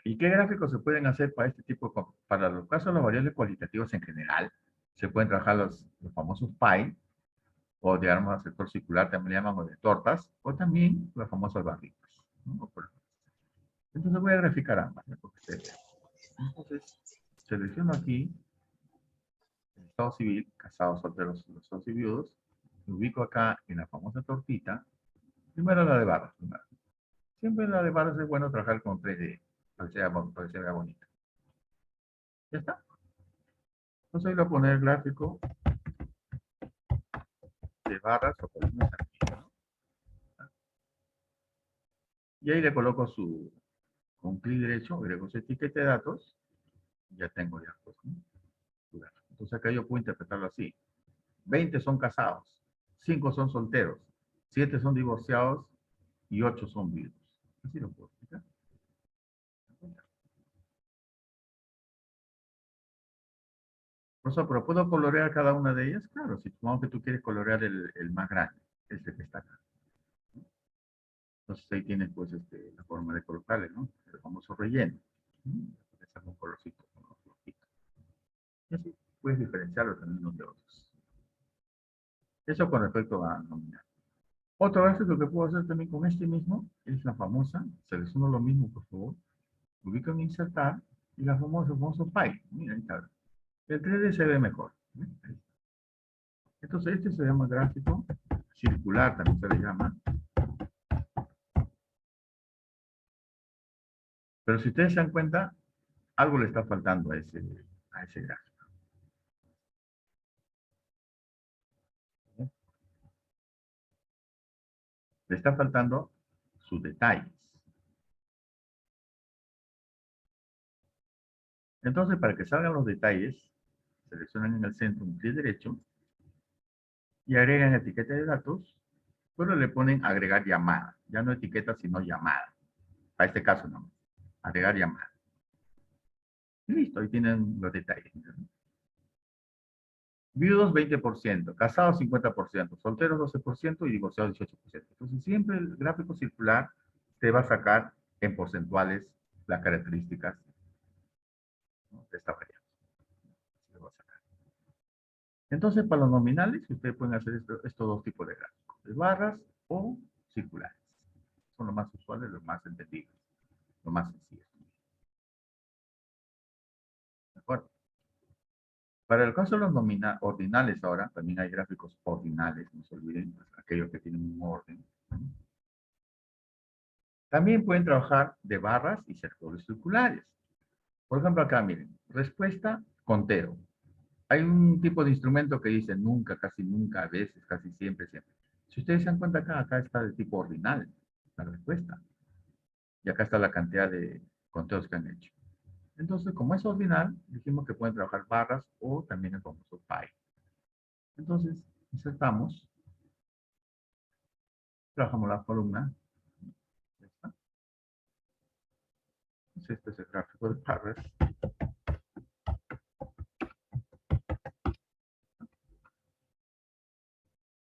¿y qué gráficos se pueden hacer para este tipo para los casos de las variables cualitativas en general? Se pueden trabajar los famosos pie, o digamos, sector circular, también le llaman, o de tortas, o también las famosas barritas, ¿no? Entonces voy a graficar ambas, ¿no? Porque ustedes vean. Entonces, selecciono aquí el estado civil, casados, solteros, los y viudos, me ubico acá en la famosa tortita, primero la de barras, primero. Siempre la de barras es bueno trabajar con 3D, para que se vea bonito. Ya está. Entonces voy a poner el gráfico de barras o columnas aquí, ¿no? Y ahí le coloco con clic derecho, agrego su etiqueta de datos, ya tengo ya, pues, ¿no? Entonces acá yo puedo interpretarlo así. 20 son casados, 5 son solteros, 7 son divorciados y 8 son viudos. Así lo puedo explicar. Por eso, pero ¿puedo colorear cada una de ellas? Claro, si supongamos que tú quieres colorear el más grande, este que está acá. Entonces ahí tienes pues la forma de colocarle, ¿no? El famoso relleno. Le saco un colorcito con los flojitos. Y así puedes diferenciarlo también unos de otros. Eso con respecto a nominal. Otro gráfico que puedo hacer también con este mismo es la famosa, selecciono lo mismo por favor, ubico en insertar y la famoso pie. Mira, ahí está. El 3D se ve mejor. Entonces este se llama gráfico circular, también se le llama. Pero si ustedes se dan cuenta, algo le está faltando a ese gráfico. Le está faltando sus detalles. Entonces, para que salgan los detalles, seleccionan en el centro un clic derecho y agregan etiqueta de datos, pero le ponen agregar llamada. Ya no etiqueta, sino llamada. Para este caso, no. Agregar llamada. Y listo, ahí tienen los detalles. Viudos 20%, casados 50%, solteros 12% y divorciados 18%. Entonces siempre el gráfico circular te va a sacar en porcentuales las características, ¿no?, de esta variable. Entonces para los nominales ustedes pueden hacer estos dos tipos de gráficos, de barras o circulares. Son los más usuales, los más entendibles, los más sencillos. ¿De acuerdo? Para el caso de los ordinales ahora, también hay gráficos ordinales, no se olviden, pues, aquellos que tienen un orden, ¿no? También pueden trabajar de barras y sectores circulares. Por ejemplo, acá miren, respuesta, conteo. Hay un tipo de instrumento que dice nunca, casi nunca, a veces, casi siempre, siempre. Si ustedes se dan cuenta acá está el tipo ordinal, la respuesta. Y acá está la cantidad de conteos que han hecho. Entonces, como es ordinal, dijimos que pueden trabajar barras o también el famoso pie. Entonces, insertamos, trabajamos la columna. Entonces, este es el gráfico de barras.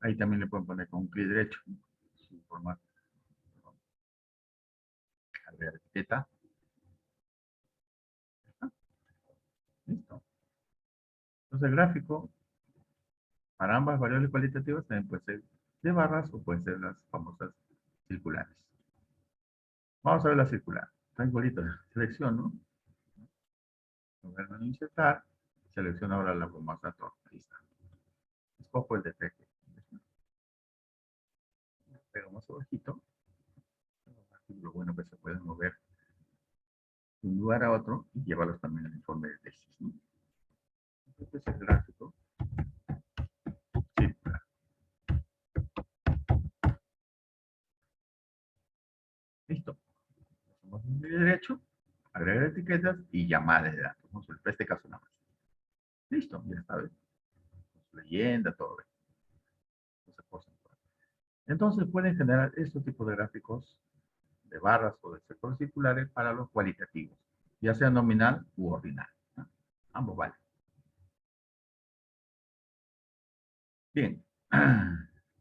Ahí también le pueden poner con un clic derecho su formato. Agregar etiqueta. Listo. Entonces, el gráfico para ambas variables cualitativas también puede ser de barras o pueden ser las famosas circulares. Vamos a ver la circular. Está igualito. Selecciono. Vuelvo a insertar. Selecciono ahora la famosa torta. Ahí está. Escojo el defecto. Pegamos abajito. Lo bueno que se pueden mover de un lugar a otro y llevarlos también al informe de tesis, ¿no? Este es el gráfico circular. Listo. Hacemos un clic derecho, agregar etiquetas y llamadas de datos. ¿No? En este caso nada más. Listo, ya está. ¿Ves? Leyenda, todo. Entonces pueden generar estos tipos de gráficos de barras o de sectores circulares para los cualitativos, ya sea nominal u ordinal, ¿no? Ambos valen. Bien.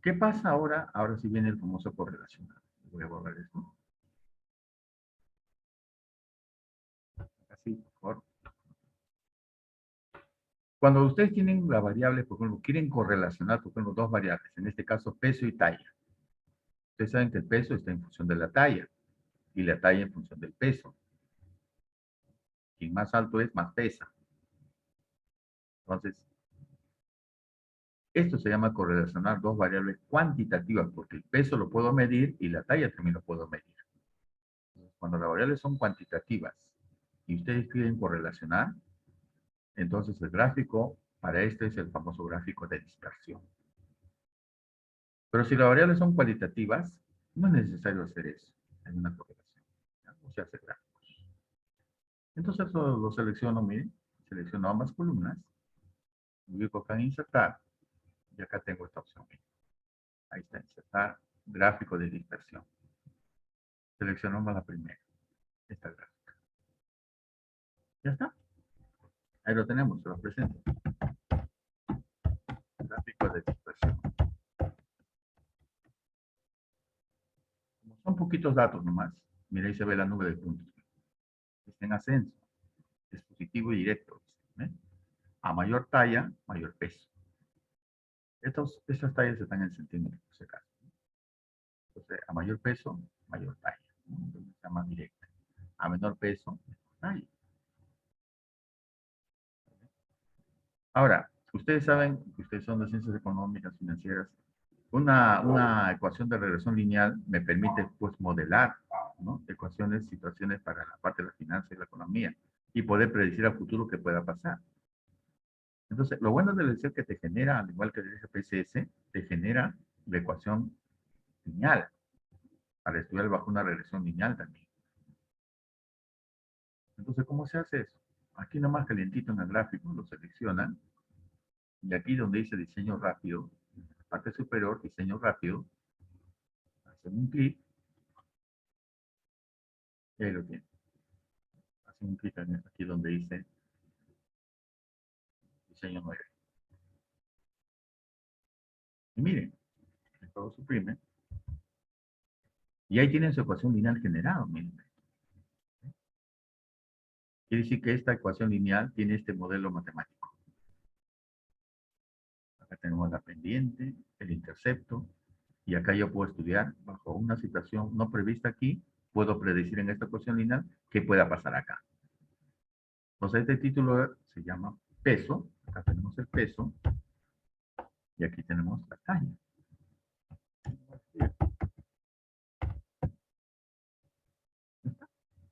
¿Qué pasa ahora? Ahora sí viene el famoso correlacional. Voy a borrar esto. Así, por favor. Cuando ustedes tienen las variables, por ejemplo, quieren correlacionar, por ejemplo, dos variables, en este caso peso y talla. Ustedes saben que el peso está en función de la talla y la talla en función del peso. Quien más alto es, más pesa. Entonces, esto se llama correlacionar dos variables cuantitativas, porque el peso lo puedo medir y la talla también lo puedo medir. Cuando las variables son cuantitativas y ustedes quieren correlacionar, entonces el gráfico para este es el famoso gráfico de dispersión. Pero si las variables son cualitativas, no es necesario hacer eso en una correlación. ¿Ya? O sea, hacer gráficos. Entonces lo selecciono, miren, selecciono ambas columnas, me ubico acá en insertar, y acá tengo esta opción. Ahí está, insertar gráfico de dispersión. Seleccionamos la primera, esta gráfica. Ya está. Ahí lo tenemos, se lo presento. Gráfico de dispersión. Como son poquitos datos nomás, mira ahí se ve la nube de puntos. Está en ascenso. Es positivo y directo. ¿Ven? A mayor talla, mayor peso. Estas tallas están en centímetros, por si acaso. Entonces, a mayor peso, mayor talla. Entonces, está más directa. A menor peso, menor talla. Ahora, ustedes saben que ustedes son de ciencias económicas, financieras. Una ecuación de regresión lineal me permite, pues, modelar, ¿no? Ecuaciones, situaciones para la parte de la finanza y la economía y poder predecir a futuro qué pueda pasar. Entonces, lo bueno del Excel que te genera, al igual que el SPSS, te genera la ecuación lineal para estudiar bajo una regresión lineal también. Entonces, ¿cómo se hace eso? Aquí nomás calientito en el gráfico, lo seleccionan y aquí donde dice diseño rápido, en la parte superior, diseño rápido, hacen un clic y ahí lo tienen. Hacen un clic aquí donde dice diseño nuevo. Y miren, todo suprime. Y ahí tienen su ecuación lineal generada, miren. Quiere decir que esta ecuación lineal tiene este modelo matemático. Acá tenemos la pendiente, el intercepto, y acá yo puedo estudiar bajo una situación no prevista aquí, puedo predecir en esta ecuación lineal qué pueda pasar acá. Entonces este título se llama peso, acá tenemos el peso, y aquí tenemos la talla.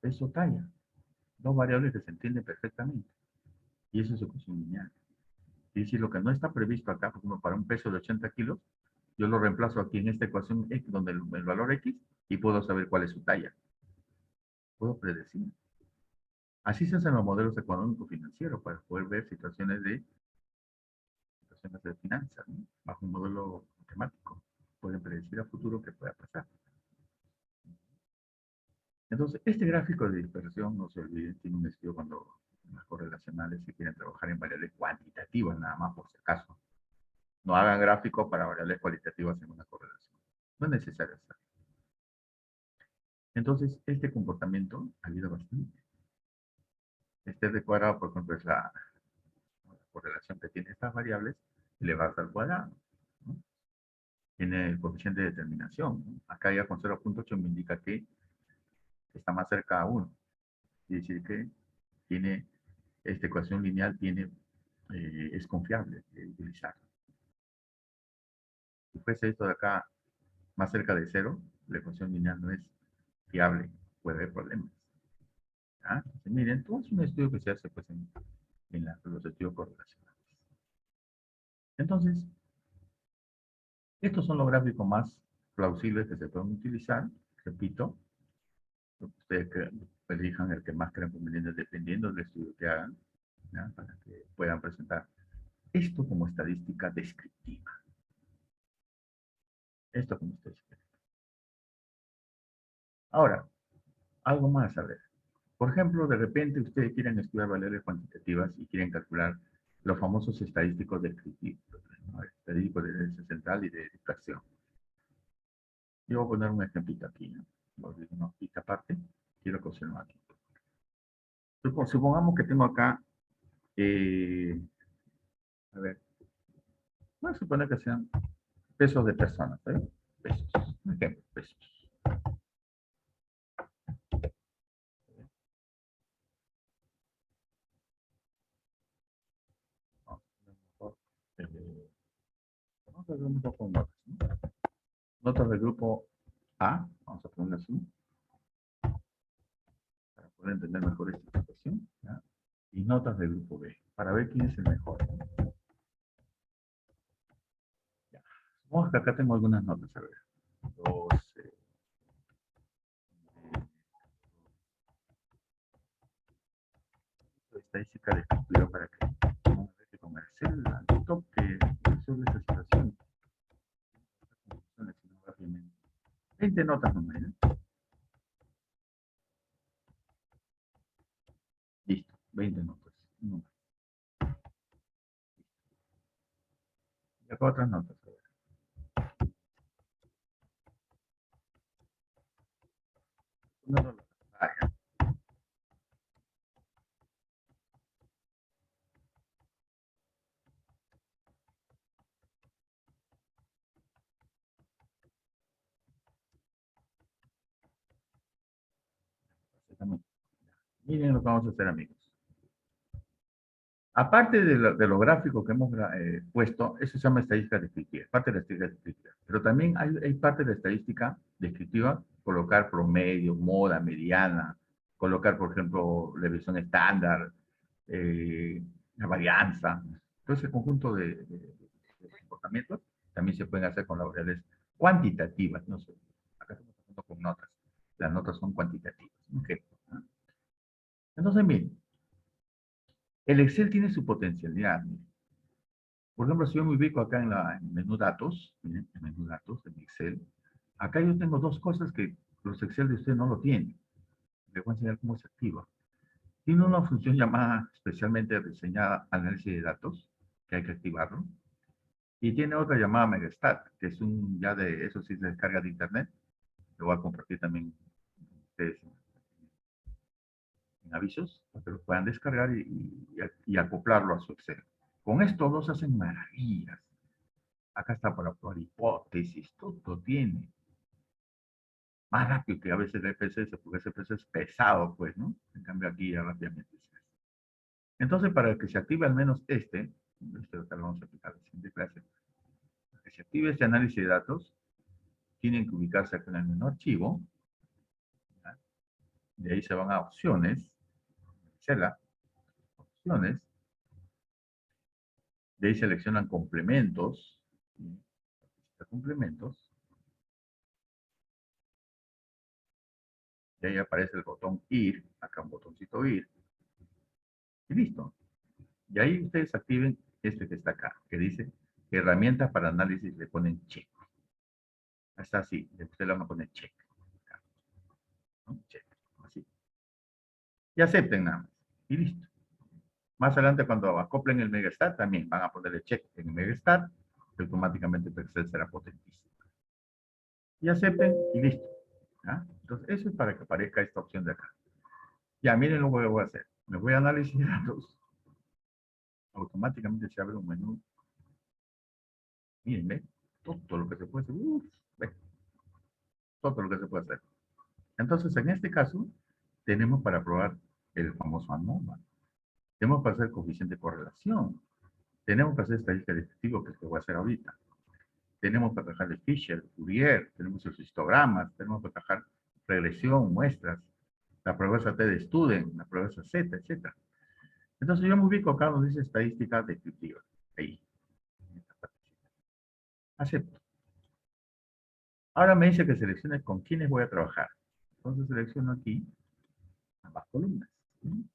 Peso, talla. Dos variables que se entienden perfectamente. Y eso es ecuación lineal. Y decir, lo que no está previsto acá, por ejemplo, para un peso de 80 kilos, yo lo reemplazo aquí en esta ecuación X, donde el valor X, y puedo saber cuál es su talla. Puedo predecir. Así se hacen los modelos económicos financieros para poder ver situaciones de finanzas, ¿no? Bajo un modelo matemático. Pueden predecir a futuro qué pueda pasar. Entonces, este gráfico de dispersión, no se olviden, tiene un estudio cuando las correlacionales se quieren trabajar en variables cuantitativas, nada más por si acaso. No hagan gráficos para variables cualitativas en una correlación. No es necesario hacerlo. Entonces, este comportamiento ayuda bastante. Este de cuadrado, por ejemplo, es la correlación que tiene estas variables elevadas al cuadrado, ¿no? Tiene el coeficiente de determinación, ¿no? Acá ya con 0.8 me indica que está más cerca a 1. Quiere decir que tiene, esta ecuación lineal tiene, es confiable de utilizar. Si fuese esto de acá más cerca de 0, la ecuación lineal no es fiable, puede haber problemas. ¿Ah? Entonces, miren, todo es un estudio que se hace pues, en los estudios correlacionales. Entonces, estos son los gráficos más plausibles que se pueden utilizar. Repito, ustedes elijan el que más crean conveniente dependiendo del estudio que hagan, ¿ya? Para que puedan presentar esto como estadística descriptiva. Esto como estadística. Ahora, algo más a ver. Por ejemplo, de repente ustedes quieren estudiar variables cuantitativas y quieren calcular los famosos estadísticos descriptivos, ¿no? Estadísticos de herencia central y de difracción. Yo voy a poner un ejemplito aquí, ¿no? Una hojita aparte, quiero que observen aquí. Supongamos que tengo acá, a ver, voy a suponer que sean pesos de personas, ¿eh? Pesos, un ejemplo, pesos. Vamos a ver un poco notas, ¿no? Notas del grupo A, vamos a poner así, para poder entender mejor esta situación, ¿ya? Y notas del grupo B, para ver quién es el mejor, ¿no? Ya. Supongamos que acá tengo algunas notas, a ver. 12. Estadística descriptiva para que vamos a ver que con Excel, al toque, resuelve esta situación. 20 notas nomás, ¿eh? Listo, 20 notas. No más. Y acá otras notas. A ver. No, no, no. Ah, ya. Miren lo que vamos a hacer, amigos. Aparte de los gráficos que hemos puesto, eso se llama estadística descriptiva, parte de la estadística descriptiva. Pero también hay parte de la estadística descriptiva, colocar promedio, moda, mediana, colocar, por ejemplo, la visión estándar, la varianza. Todo ese conjunto de comportamientos también se pueden hacer con las variables cuantitativas. No sé, acá estamos haciendo con notas. Las notas son cuantitativas. Okay. Entonces, miren, el Excel tiene su potencialidad. Miren. Por ejemplo, si yo me ubico acá en el menú datos, miren, el menú datos de Excel, acá yo tengo dos cosas que los Excel de usted no lo tienen. Les voy a enseñar cómo se activa. Tiene una función llamada especialmente diseñada análisis de datos, que hay que activarlo. Y tiene otra llamada Megastat, que es eso sí se descarga de internet. Lo voy a compartir también ustedes en avisos, para que lo puedan descargar y acoplarlo a su Excel. Con estos dos hacen maravillas. Acá está para probar hipótesis, todo tiene. Más rápido que a veces el FSS, porque ese FSS es pesado, pues, ¿no? En cambio aquí ya rápidamente se hace. Entonces, para que se active al menos este lo vamos a aplicar en la siguiente clase. Para que se active este análisis de datos, tienen que ubicarse acá en el menú archivo. ¿Ya? De ahí se van a opciones, opciones. De ahí seleccionan complementos. Complementos. Y ahí aparece el botón ir, acá un botoncito ir. Y listo. Y ahí ustedes activen este que está acá, que dice herramientas para análisis, le ponen check. Está así, ustedes le van a poner check. Acá, ¿no? Check, así. Y acepten nada más. Y listo. Más adelante cuando acoplen el Megastat también van a ponerle check en el Megastat, que automáticamente el Excel será potentísimo. Y acepten y listo. ¿Ya? Entonces eso es para que aparezca esta opción de acá. Ya, miren lo que voy a hacer. Me voy a análisis de datos. Automáticamente se abre un menú. Miren, ¿ve? Todo lo que se puede hacer. ¿Ve? Todo lo que se puede hacer. Entonces, en este caso, tenemos para probar el famoso ANOVA. Tenemos para hacer coeficiente de correlación. Tenemos para hacer estadística descriptiva, que es lo que voy a hacer ahorita. Tenemos para trabajar el Fisher, Fourier, tenemos los histogramas, tenemos para trabajar regresión, muestras. la prueba T de Student, la prueba Z, etc. Entonces yo me ubico acá donde dice estadística descriptiva. Ahí. Acepto. Ahora me dice que seleccione con quiénes voy a trabajar. Entonces selecciono aquí ambas columnas. ¿Sí?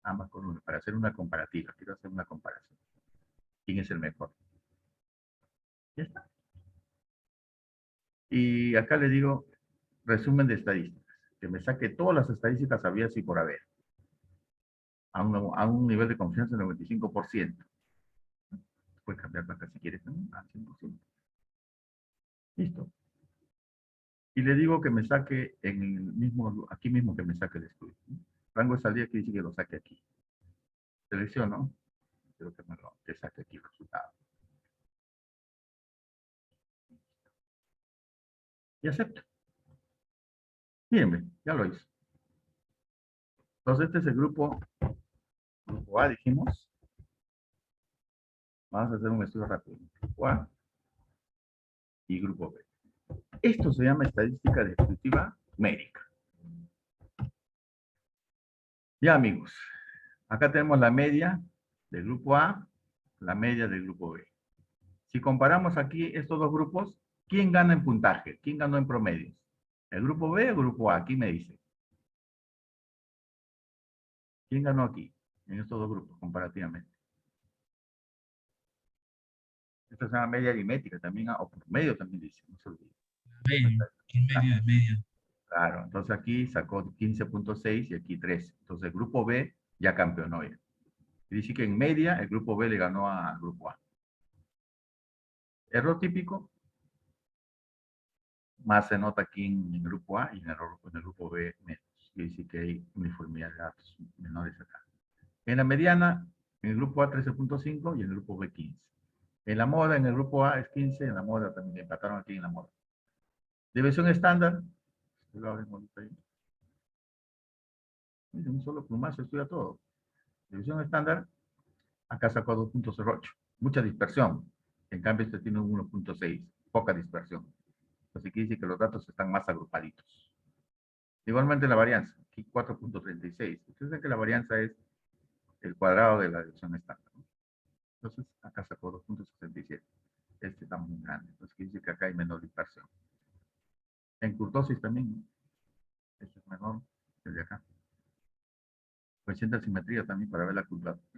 Ambas columnas para hacer una comparativa. Quiero hacer una comparación. ¿Quién es el mejor? Ya está. Y acá le digo resumen de estadísticas. Que me saque todas las estadísticas habidas y por haber. A un nivel de confianza del 95%. Puedes cambiar acá si quieres, ¿no? Al 100%. Listo. Y le digo que me saque en el mismo, aquí mismo que me saque el estudio. Rango de salida que dice que lo saque aquí. Selecciono. Quiero que saque aquí el resultado. Y acepto. Miren, ya lo hizo. Entonces este es el grupo A, dijimos. Vamos a hacer un estudio rápido. Grupo A y grupo B. Esto se llama estadística descriptiva numérica. Ya, amigos. Acá tenemos la media del grupo A, la media del grupo B. Si comparamos aquí estos dos grupos, ¿quién gana en puntaje? ¿Quién ganó en promedios? ¿El grupo B o el grupo A? Aquí me dice. ¿Quién ganó aquí? En estos dos grupos, comparativamente. Esta se llama media aritmética también, o promedio también dice, no se olvide. Medio, en medio de medio. Claro, entonces aquí sacó 15.6 y aquí 13. Entonces el grupo B ya campeonó ya. Y dice que en media el grupo B le ganó al grupo A. Error típico, más se nota aquí en el grupo A y en el grupo B menos. Y dice que hay uniformidad de datos menores acá. En la mediana, en el grupo A 13.5 y en el grupo B 15. En la moda, en el grupo A es 15, en la moda también empataron aquí en la moda. División estándar, un solo plumazo estudia todo. División estándar, acá sacó 2.08. Mucha dispersión. En cambio, este tiene un 1.6. Poca dispersión. Entonces aquí dice que los datos están más agrupaditos. Igualmente la varianza, aquí 4.36. Ustedes ven que la varianza es el cuadrado de la división estándar. Entonces acá sacó 2.67. Este está muy grande. Entonces dice que acá hay menor dispersión. En kurtosis también, este es menor que el de acá. Coeficiente de simetría también para ver la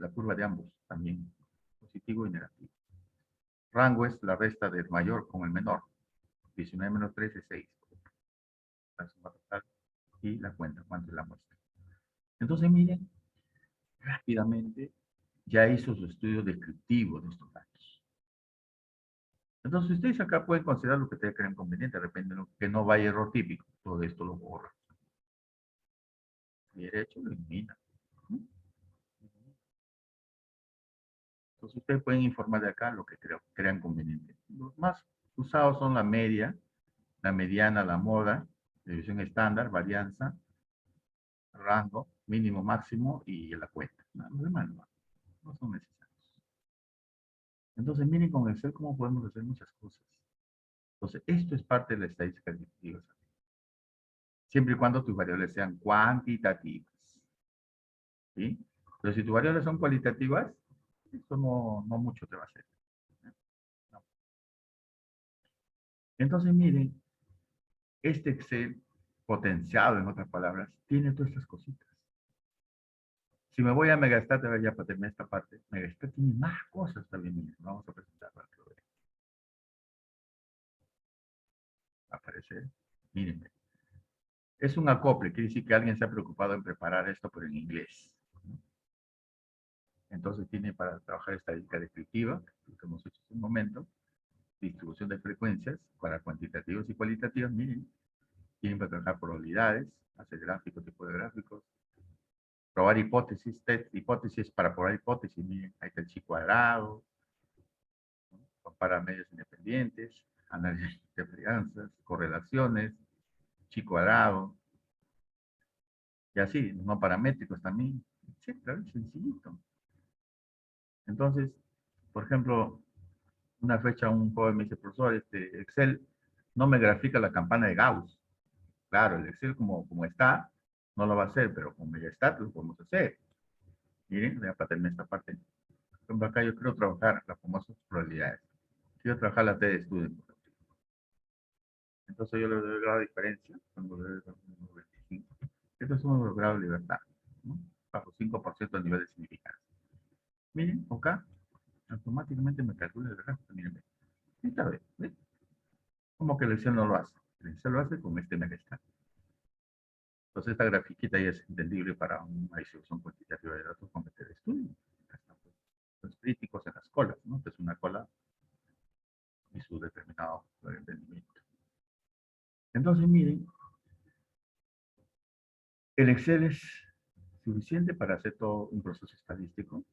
curva de ambos, también positivo y negativo. Rango es la resta del mayor con el menor. 19 menos 3 es 6. La suma total y la cuenta, cuánto es la muestra. Entonces, miren, rápidamente ya hizo su estudio descriptivo de estos datos. Entonces, ustedes acá pueden considerar lo que ustedes creen conveniente, de repente que no vaya error típico. Todo esto lo borra. Y derecho lo elimina. Entonces, ustedes pueden informar de acá lo que crean conveniente. Los más usados son la media, la mediana, la moda, división estándar, varianza, rango, mínimo, máximo y la cuenta. Los demás no son necesarios. Entonces, miren con Excel cómo podemos hacer muchas cosas. Entonces, esto es parte de la estadística descriptiva. Siempre y cuando tus variables sean cuantitativas. ¿Sí? Pero si tus variables son cualitativas, esto no mucho te va a hacer. No. Entonces, miren, este Excel potenciado, en otras palabras, tiene todas estas cositas. Si me voy a Megastat, a ver ya para terminar esta parte, Megastat tiene más cosas también, miren, vamos a presentar para que lo vean. Va a aparecer, miren. Es un acople, quiere decir que alguien se ha preocupado en preparar esto, pero en inglés. Entonces tiene para trabajar estadística descriptiva, lo que hemos hecho hace un momento, distribución de frecuencias para cuantitativos y cualitativos, miren. Tienen para trabajar probabilidades, hacer gráficos, tipo de gráficos, probar hipótesis, test hipótesis para probar hipótesis, miren, ahí está el chi cuadrado, ¿no? Compara medios independientes, análisis de varianzas, correlaciones, chi cuadrado, y así, no paramétricos también, etcétera, sencillito. Entonces, por ejemplo, una fecha un joven me dice, profesor, Excel no me grafica la campana de Gauss. Claro, el Excel como está, no lo va a hacer, pero con Megastat lo podemos hacer. Miren, voy a paternar esta parte. Por ejemplo, acá yo quiero trabajar las famosas probabilidades. Quiero trabajar la T de estudio. Entonces yo le doy el grado de diferencia. Cuando le doy 25. Esto es un grado de libertad, ¿no? Bajo 5% del nivel de significancia. Miren, acá automáticamente me calcula el gráfico. Miren, esta vez, ¿ves? Como que el Excel no lo hace. El Excel lo hace con este Megastat. Entonces esta grafiquita ya es entendible para una distribución cuantitativa de datos con método de estudio. Los críticos en las colas, ¿no? Que es una cola y su determinado entendimiento. Entonces, miren, el Excel es suficiente para hacer todo un proceso estadístico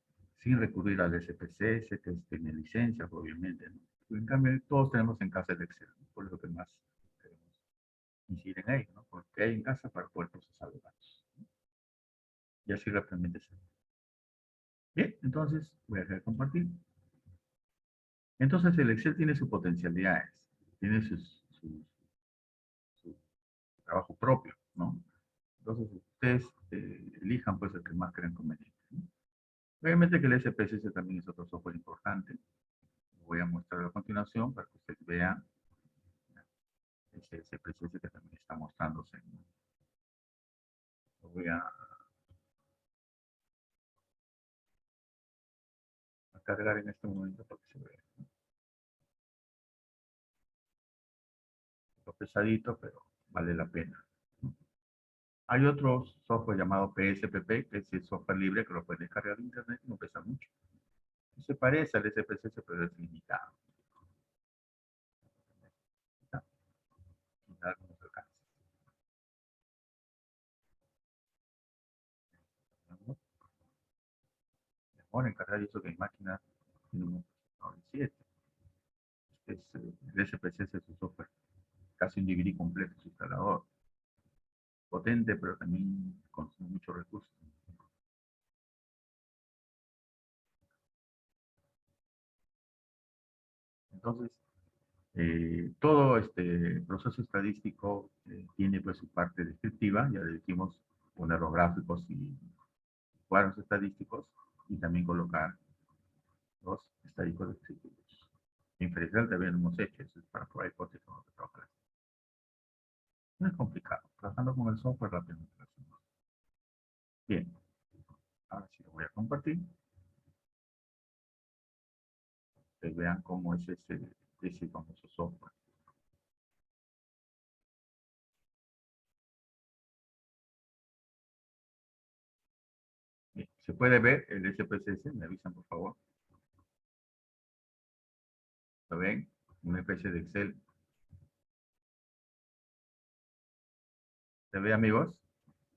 sin recurrir al SPSS, que tiene licencias, obviamente, ¿no? En cambio, todos tenemos en casa el Excel, ¿no? Por lo que más queremos incidir en ello, ¿no? Porque hay en casa para poder procesar los datos, ¿no? Y así rápidamente se. Bien, entonces voy a dejar de compartir. Entonces el Excel tiene sus potencialidades, tiene su trabajo propio, ¿no? Entonces ustedes elijan pues el que más crean conveniente, ¿no? Obviamente que el SPSS también es otro software importante. Lo voy a mostrar a continuación para que ustedes vean ese SPSS que también está mostrándose, ¿no? Lo voy a cargar en este momento para que se vea, ¿no? Lo pesadito, pero vale la pena, ¿no? Hay otro software llamado PSPP, que es el software libre que lo pueden descargar de internet, no pesa mucho. Se parece al SPSS, pero es limitado. Algunos alcances. Mejor en cargar eso que en máquina tiene un procesador i7. El SPSS es un software casi un DVD completo, su instalador. Potente, pero también consume muchos recursos. Entonces, todo este proceso estadístico tiene pues su parte descriptiva, ya le dijimos poner los gráficos y cuadros estadísticos y también colocar los estadísticos descriptivos. Inferencial también lo hemos hecho, eso es para probar hipótesis. No es complicado, trabajando con el software rápidamente lo hacemos. Bien, ahora sí lo voy a compartir. Ustedes vean cómo es ese famoso software. Bien, ¿se puede ver el SPSS? Me avisan, por favor. ¿Lo ven? Una especie de Excel. ¿Se ve, amigos?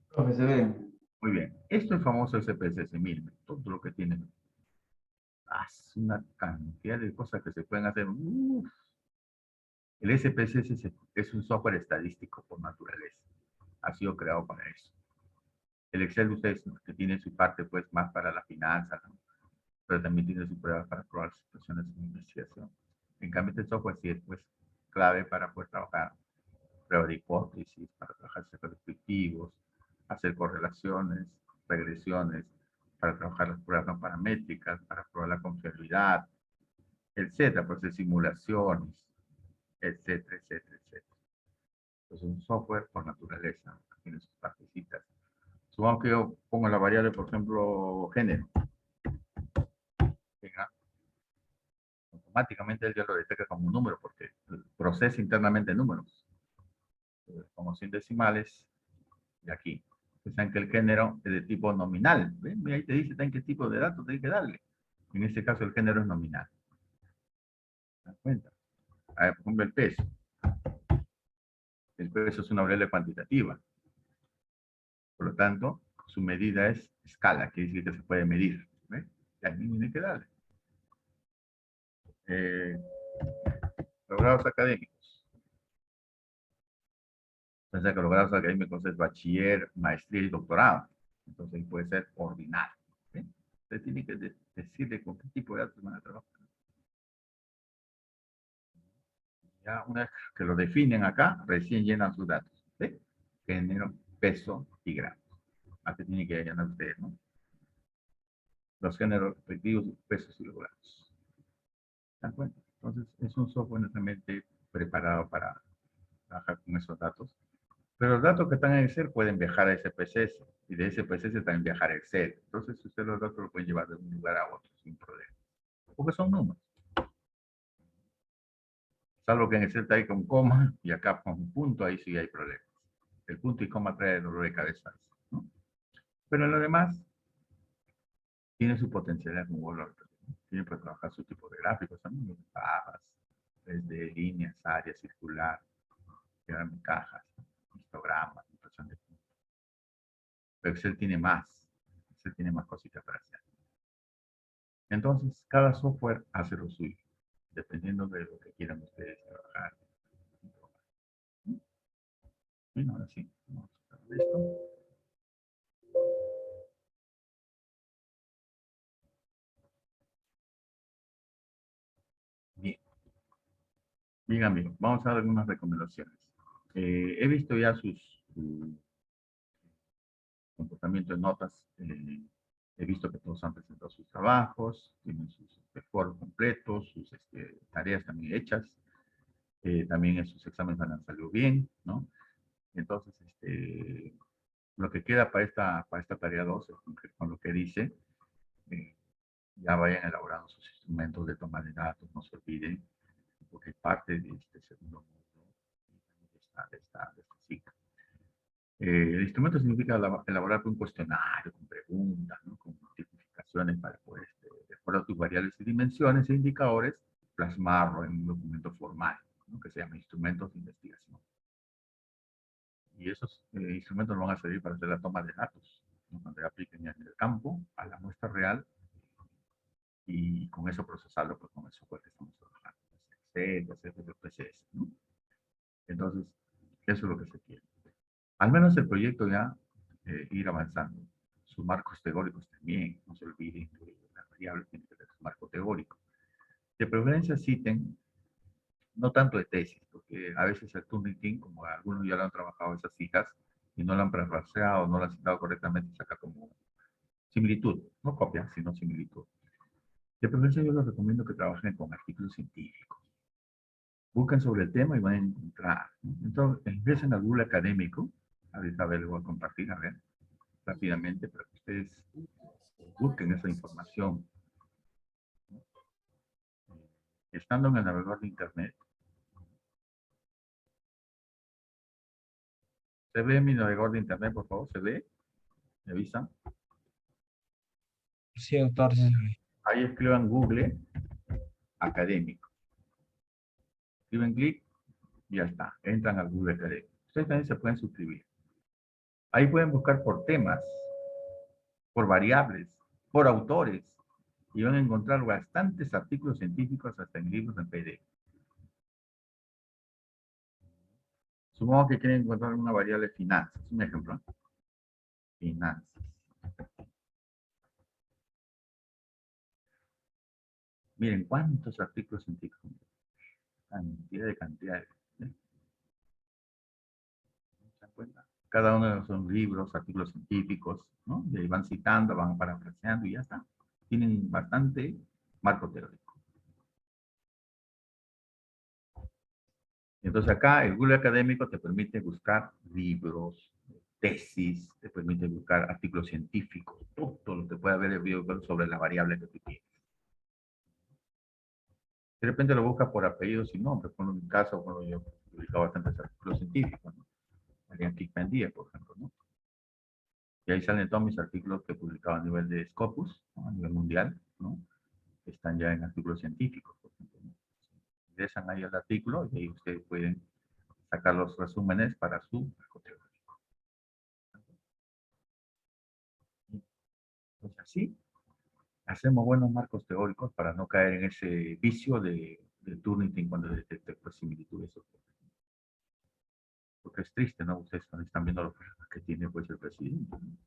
Profe, se ve. Muy bien. Esto es famoso SPSS. Miren, todo lo que tiene. Es una cantidad de cosas que se pueden hacer. Uf. El SPSS es un software estadístico por naturaleza. Ha sido creado para eso. El Excel, ustedes, que tiene su parte, pues, más para la finanza, ¿no? Pero también tiene su prueba para probar situaciones de investigación. En cambio, este software sí es, pues, clave para poder trabajar prueba de hipótesis, para trabajar sectores descriptivos, hacer correlaciones, regresiones, para trabajar las pruebas no paramétricas, para probar la confiabilidad, etcétera, pues de simulaciones, etcétera, etcétera, etcétera. Es un software por naturaleza, que tiene sus partecitas. Supongamos que yo pongo la variable, por ejemplo, género. Venga. Automáticamente él ya lo detecta como un número, porque procesa internamente números. Como 100 decimales, y aquí. Saben que el género es de tipo nominal. ¿Ven? Ahí te dice en qué tipo de datos hay que darle. En este caso el género es nominal. ¿Te das cuenta? A ver, por ejemplo, el peso. El peso es una variable cuantitativa. Por lo tanto, su medida es escala, quiere decir que se puede medir. ¿Ven? Y ahí tiene que darle. Los grados académicos. Pensé que los grados académicos es bachiller, maestría y doctorado. Entonces puede ser ordinario. ¿Ven? Usted tiene que decirle con qué tipo de datos van a trabajar. Ya una vez que lo definen acá, recién llenan sus datos. ¿Sí? Género, peso y gramos. Aquí tiene que llenar ustedes, ¿no? Los géneros respectivos, pesos y los gramos. ¿Se dan cuenta? Entonces, es un software netamente preparado para trabajar con esos datos. Pero los datos que están en Excel pueden viajar a SPSS. Y de SPSS también viajar a Excel. Entonces, ustedes los datos los pueden llevar de un lugar a otro sin problema. Porque son números. Salvo que en Excel está ahí con coma y acá con un punto, ahí sí hay problemas. El punto y coma trae dolor de cabeza, ¿no? Pero en lo demás, tiene su potencialidad como valor. Tiene para trabajar su tipo de gráficos también, barras, desde líneas, áreas, circular, diagrama de cajas, histogramas, impresión de puntos. Pero Excel tiene más. Excel tiene más cositas para hacer. Entonces, cada software hace lo suyo, dependiendo de lo que quieran ustedes trabajar. Bueno, ahora sí, vamos a hacer esto. Bien. Bien, amigos, vamos a dar algunas recomendaciones. He visto ya su comportamiento de notas. He visto que todos han presentado sus trabajos, tienen sus foros completos, sus tareas también hechas. También sus exámenes han salido bien, ¿no? Entonces, lo que queda para esta tarea 2, con lo que dice, ya vayan elaborando sus instrumentos de toma de datos, no se olviden, porque es parte de este segundo módulo de esta ciclo. El instrumento significa elaborar un cuestionario con preguntas, ¿no? Con tipificaciones para poder, de acuerdo a tus variables y dimensiones e indicadores, plasmarlo en un documento formal, ¿no? Que se llama instrumentos de investigación. Y esos instrumentos van a servir para hacer la toma de datos, ¿no? Cuando apliquen en el campo a la muestra real y con eso procesarlo pues, con el software que estamos trabajando, Excel, PCS, ¿no? Entonces, eso es lo que se quiere. Al menos el proyecto ya ir avanzando. Sus marcos teóricos también, no se olviden que las variables tienen que tener su marco teórico. De preferencia citen, no tanto de tesis, porque a veces el Turnitin, como algunos ya lo han trabajado esas citas, y no lo han parafraseado, no lo han citado correctamente, saca como similitud, no copia, sino similitud. De preferencia yo les recomiendo que trabajen con artículos científicos. Busquen sobre el tema y van a encontrar, ¿no? Entonces, ingresen al Google académico. Ahorita les voy a compartir, a ver, rápidamente, para que ustedes busquen esa información. Estando en el navegador de Internet, ¿se ve mi navegador de Internet, por favor? ¿Se ve? ¿Me avisan? Sí, doctor. Sí. Ahí escriban Google académico. Escriben clic y ya está. Entran al Google académico. Ustedes también se pueden suscribir. Ahí pueden buscar por temas, por variables, por autores. Y van a encontrar bastantes artículos científicos hasta en libros en PDF. Supongo que quieren encontrar una variable finanzas. Un ejemplo. Finanzas. Miren cuántos artículos científicos. Cantidad. ¿Se dan cuenta? Cada uno de los son libros, artículos científicos, ¿no? Y ahí van citando, van parafraseando y ya está. Tienen bastante marco teórico. Entonces acá el Google académico te permite buscar libros, tesis, te permite buscar artículos científicos, todo lo que pueda haber sobre la variable que tú tienes. De repente lo busca por apellidos y nombres. Por mi caso, bueno, yo he publicado bastantes artículos científicos, ¿no? Marian Kikpendia, por ejemplo, ¿no? Y ahí salen todos mis artículos que he publicado a nivel de Scopus, ¿no? A nivel mundial, ¿no? Están ya en artículos científicos, por ejemplo, ¿no? Ingresan ahí al artículo y ahí ustedes pueden sacar los resúmenes para su marco teórico. Entonces así, hacemos buenos marcos teóricos para no caer en ese vicio de Turnitin cuando detecte pues, similitudes. Porque es triste, ¿no? Ustedes están viendo los problemas que tiene pues, el presidente, ¿no?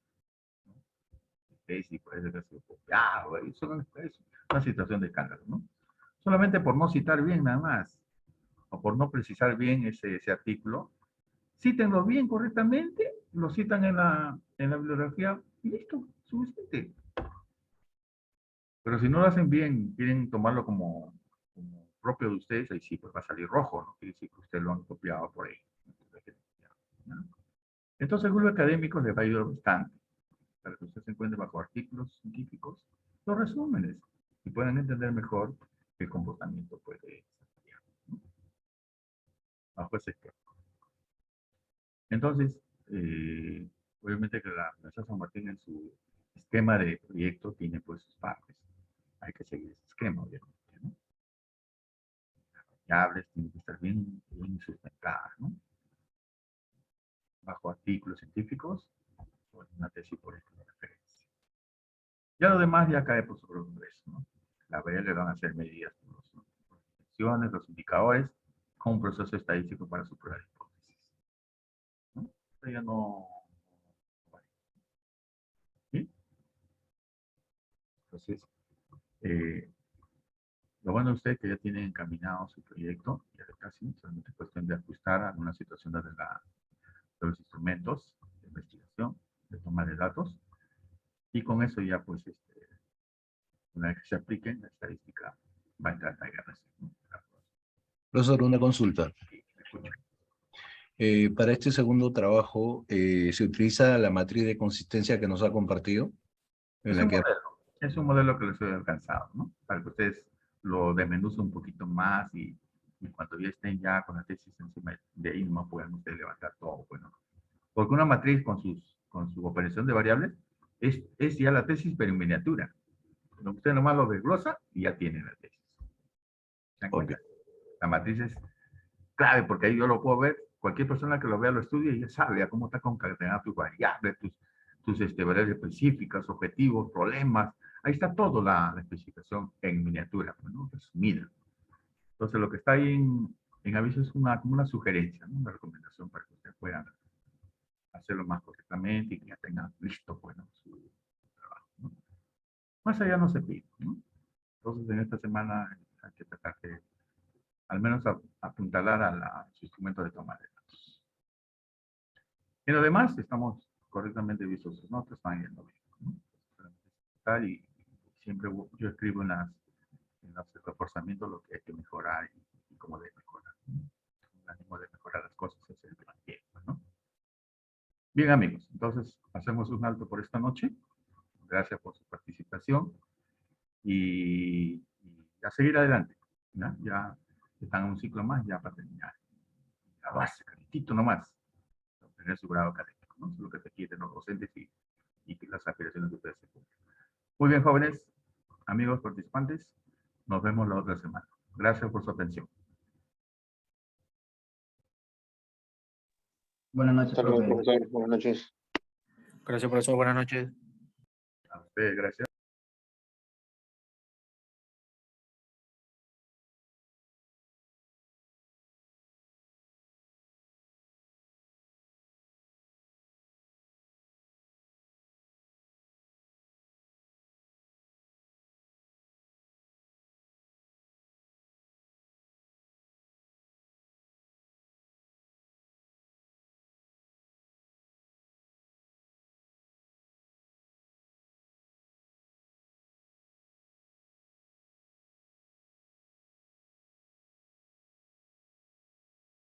Y puede ser copiado, eso es una situación de escándalo, ¿no? Solamente por no citar bien nada más, o por no precisar bien ese artículo, cítenlo bien correctamente lo citan en la bibliografía y listo, suficiente. Pero si no lo hacen bien, quieren tomarlo como propio de ustedes, ahí sí, pues va a salir rojo, ¿no? Quiere decir que ustedes lo han copiado por ahí. ¿No? Entonces el grupo académico les va a ayudar bastante para que ustedes se encuentren bajo artículos científicos, los resúmenes, y puedan entender mejor el comportamiento pues, de esa, ¿no? Bajo ese esquema. Entonces, obviamente que la Universidad San Martín en su esquema de proyecto tiene pues sus partes. Hay que seguir ese esquema, obviamente, ¿no? Las variables tienen que estar bien sustentadas, ¿no? Bajo artículos científicos, o una tesis por ejemplo de referencia. Ya lo demás ya cae por sobre el Congreso, ¿no? Las variables van a ser medidas por las funciones, los indicadores, con un proceso estadístico para su prueba de hipótesis, ¿no? Esto ya no... ¿Sí? Entonces, lo bueno de usted es que ya tiene encaminado su proyecto, ya casi, solamente es cuestión de ajustar algunas situaciones de los instrumentos de investigación, de toma de datos, y con eso ya pues, una vez que se apliquen, la estadística va a entrar a IRC, ¿no? Profesor, una consulta. Sí, me escucho. Para este segundo trabajo, ¿se utiliza la matriz de consistencia que nos ha compartido? Es un modelo que les he alcanzado, ¿no? Para que ustedes lo desmenucen un poquito más y cuando ya estén ya con la tesis encima de ahí no puedan ustedes levantar todo, bueno. Porque una matriz con su operación de variables es ya la tesis pero en miniatura. Usted nomás lo desglosa y ya tiene la tesis. ¿Se dan cuenta? La matriz es clave porque ahí yo lo puedo ver, cualquier persona que lo vea lo estudia y ya sabe a cómo está concatenada tus variables, tus variables específicas, objetivos, problemas. Ahí está toda la especificación en miniatura, ¿no? Resumida. Entonces lo que está ahí en aviso es como una sugerencia, ¿no? Una recomendación para que ustedes puedan hacerlo más correctamente y que ya tengan listo, bueno, su trabajo, ¿no? Más allá no se pide, ¿no? Entonces en esta semana hay que tratar de al menos apuntalar a su instrumento de toma de datos. En lo demás, estamos correctamente vistos sus notas, están yendo bien, ¿no? Y siempre yo escribo en los reforzamientos lo que hay que mejorar y cómo debe mejorar, ¿no? El ánimo de mejorar las cosas es el plan tiempo, ¿no? Bien, amigos, entonces hacemos un alto por esta noche. Gracias por su participación y a seguir adelante, ¿no? Ya están en un ciclo más ya para terminar. La base, calentito nomás, obtener su grado académico, ¿no? Eso es lo que te quieren los docentes y las aspiraciones de ustedes se cumplen. Muy bien, jóvenes, amigos participantes, nos vemos la otra semana. Gracias por su atención. Buenas noches, Hasta luego, profe. profesor. Buenas noches. Gracias, profesor. Buenas noches. A ustedes, gracias.